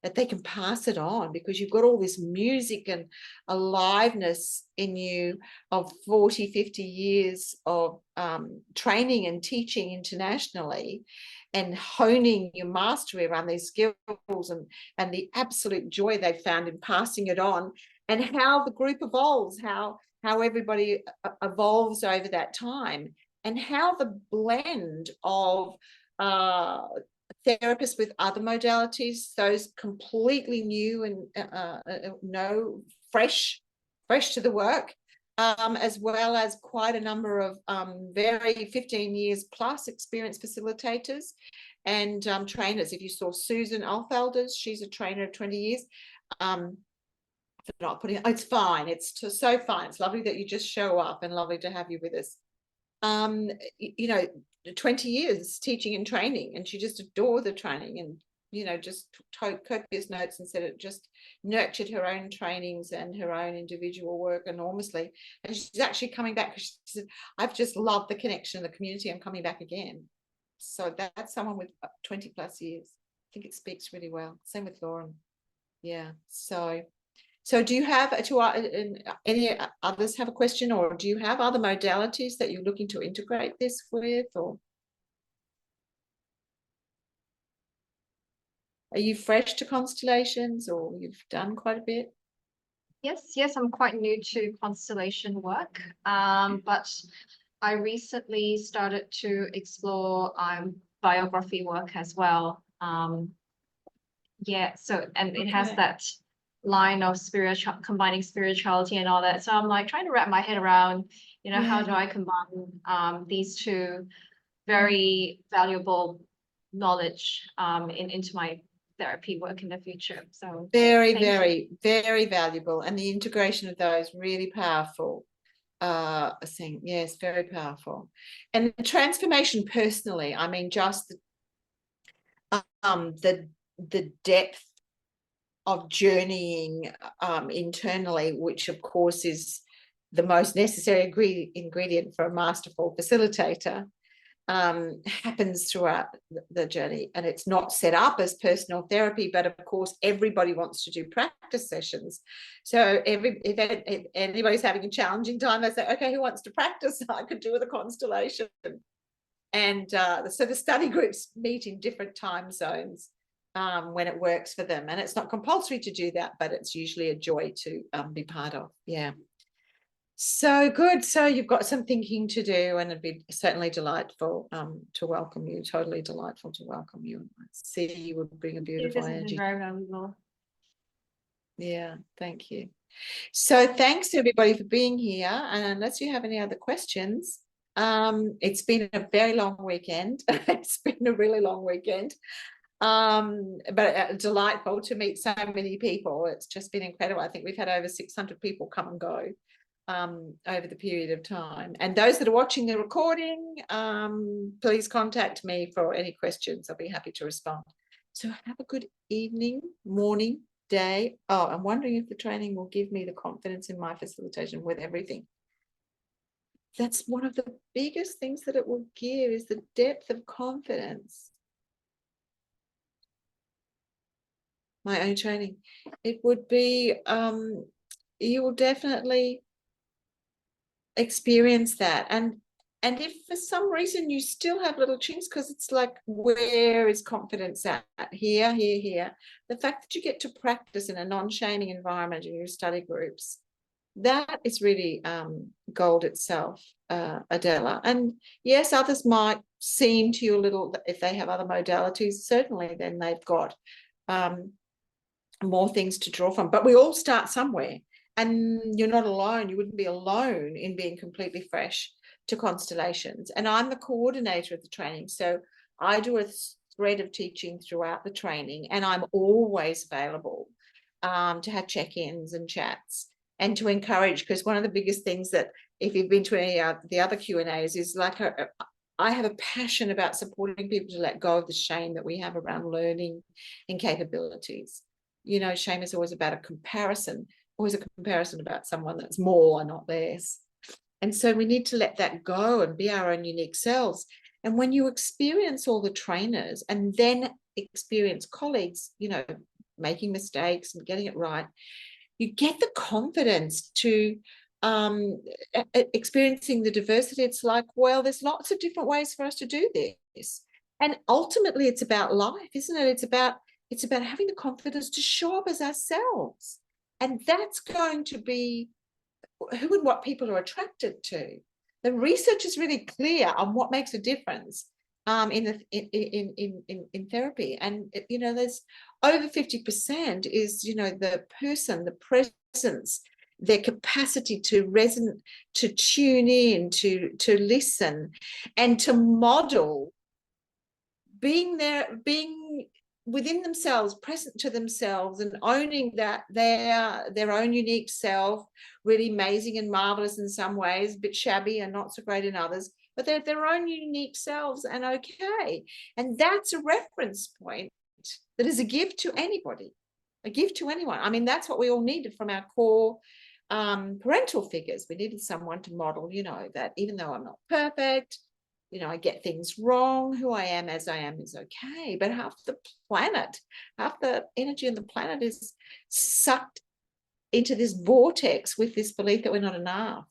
that they can pass it on, because you've got all this music and aliveness in you of 40, 50 years of training and teaching internationally and honing your mastery around these skills, and the absolute joy they've found in passing it on, and how the group evolves, how everybody evolves over that time, and how the blend of therapists with other modalities, those completely new and fresh to the work, as well as quite a number of very 15 years plus experienced facilitators and trainers. If you saw Susan Alfelders, she's a trainer of 20 years. Not putting, it's fine, it's so fine, it's lovely that you just show up and lovely to have you with us. You know, 20 years teaching and training, and she just adored the training, and, you know, just took copious notes and said it just nurtured her own trainings and her own individual work enormously. And she's actually coming back because she said, I've just loved the connection in the community, I'm coming back again. So that's someone with 20 plus years. I think it speaks really well. Same with Lauren. Yeah. So do you have any others have a question, or do you have other modalities that you're looking to integrate this with, or are you fresh to constellations, or you've done quite a bit? Yes, I'm quite new to constellation work, but I recently started to explore biography work as well. Yeah, so and it has Okay. that line of spiritual combining spirituality and all that. So I'm like trying to wrap my head around, how Yeah. do I combine these two very valuable knowledge into my therapy work in the future. So Very, thank you. very, very valuable. And the integration of those really powerful thing. Yes, very powerful. And the transformation personally, I mean, just the depth of journeying internally, which of course is the most necessary ingredient for a masterful facilitator, happens throughout the journey. And it's not set up as personal therapy, but of course everybody wants to do practice sessions. So if anybody's having a challenging time, they say, okay, who wants to practice? I could do with a constellation. And so the study groups meet in different time zones when it works for them. And it's not compulsory to do that, but it's usually a joy to be part of. Yeah. So good. So you've got some thinking to do, and it'd be certainly delightful to welcome you. Totally delightful to welcome you. I see you would bring a beautiful This has been energy. very valuable. Yeah, thank you. So thanks everybody for being here. And unless you have any other questions, it's been a very long weekend. It's been a really long weekend. But delightful to meet so many people. It's just been incredible. I think we've had over 600 people come and go over the period of time. And those that are watching the recording, please contact me for any questions. I'll be happy to respond. So have a good evening, morning, day. Oh, I'm wondering if the training will give me the confidence in my facilitation with everything. That's one of the biggest things that it will give, is the depth of confidence. My own training. It would be, you will definitely experience that. And if for some reason you still have little chinks, because it's like, where is confidence at? Here, the fact that you get to practice in a non-shaming environment in your study groups, that is really gold itself, Adela. And yes, others might seem to you a little, if they have other modalities, certainly then they've got more things to draw from. But we all start somewhere. And you're not alone. You wouldn't be alone in being completely fresh to constellations. And I'm the coordinator of the training. So I do a thread of teaching throughout the training, and I'm always available to have check-ins and chats and to encourage, because one of the biggest things that, if you've been to any of the other Q&As, is like I have a passion about supporting people to let go of the shame that we have around learning and capabilities. Shame is always about a comparison. Always a comparison about someone that's more and not less. And so we need to let that go and be our own unique selves. And when you experience all the trainers and then experience colleagues, making mistakes and getting it right, you get the confidence to experiencing the diversity. It's like, well, there's lots of different ways for us to do this. And ultimately it's about life, isn't it? It's about having the confidence to show up as ourselves. And that's going to be who and what people are attracted to. The research is really clear on what makes a difference in therapy. And there's over 50% is the person, the presence, their capacity to resonate, to tune in, to listen, and to model being there, being within themselves, present to themselves, and owning that their own unique self, really amazing and marvelous in some ways, a bit shabby and not so great in others, but they're their own unique selves, and okay. And that's a reference point that is a gift to anybody, a gift to anyone. I mean, that's what we all needed from our core parental figures. We needed someone to model, that even though I'm not perfect, I get things wrong, who I am as I am is okay. But half the energy on the planet is sucked into this vortex with this belief that we're not enough,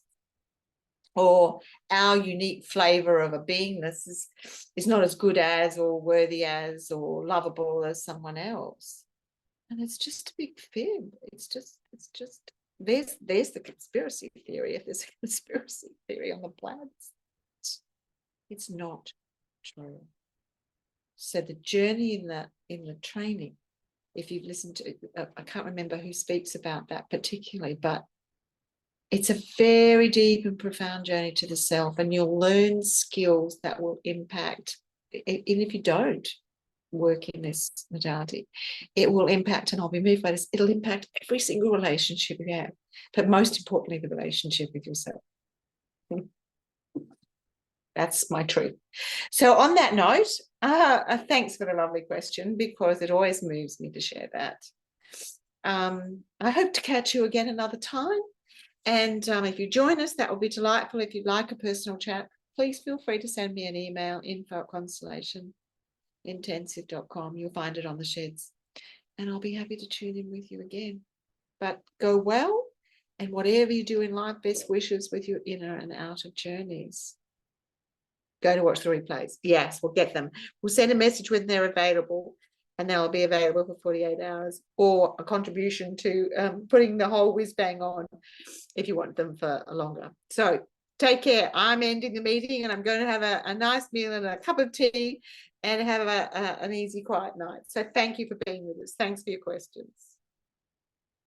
or our unique flavor of a beingness is not as good as, or worthy as, or lovable as someone else. And it's just a big fib. It's just there's the conspiracy theory. If there's a conspiracy theory on the planets, it's not true. So the journey in the training, if you've listened to, I can't remember who speaks about that particularly, but it's a very deep and profound journey to the self, and you'll learn skills that will impact, even if you don't work in this modality, it will impact, and I'll be moved by this, it'll impact every single relationship you have, but most importantly, the relationship with yourself. That's my truth. So on that note, thanks for the lovely question, because it always moves me to share that. I hope to catch you again another time. And if you join us, that will be delightful. If you'd like a personal chat, please feel free to send me an email, info@constellationintensive.com. You'll find it on the sheds. And I'll be happy to tune in with you again. But go well, and whatever you do in life, best wishes with your inner and outer journeys. Go to watch the replays. Yes, we'll get them. We'll send a message when they're available, and they'll be available for 48 hours, or a contribution to putting the whole whiz bang on if you want them for longer. So take care. I'm ending the meeting, and I'm going to have a nice meal and a cup of tea and have an easy, quiet night. So thank you for being with us. Thanks for your questions.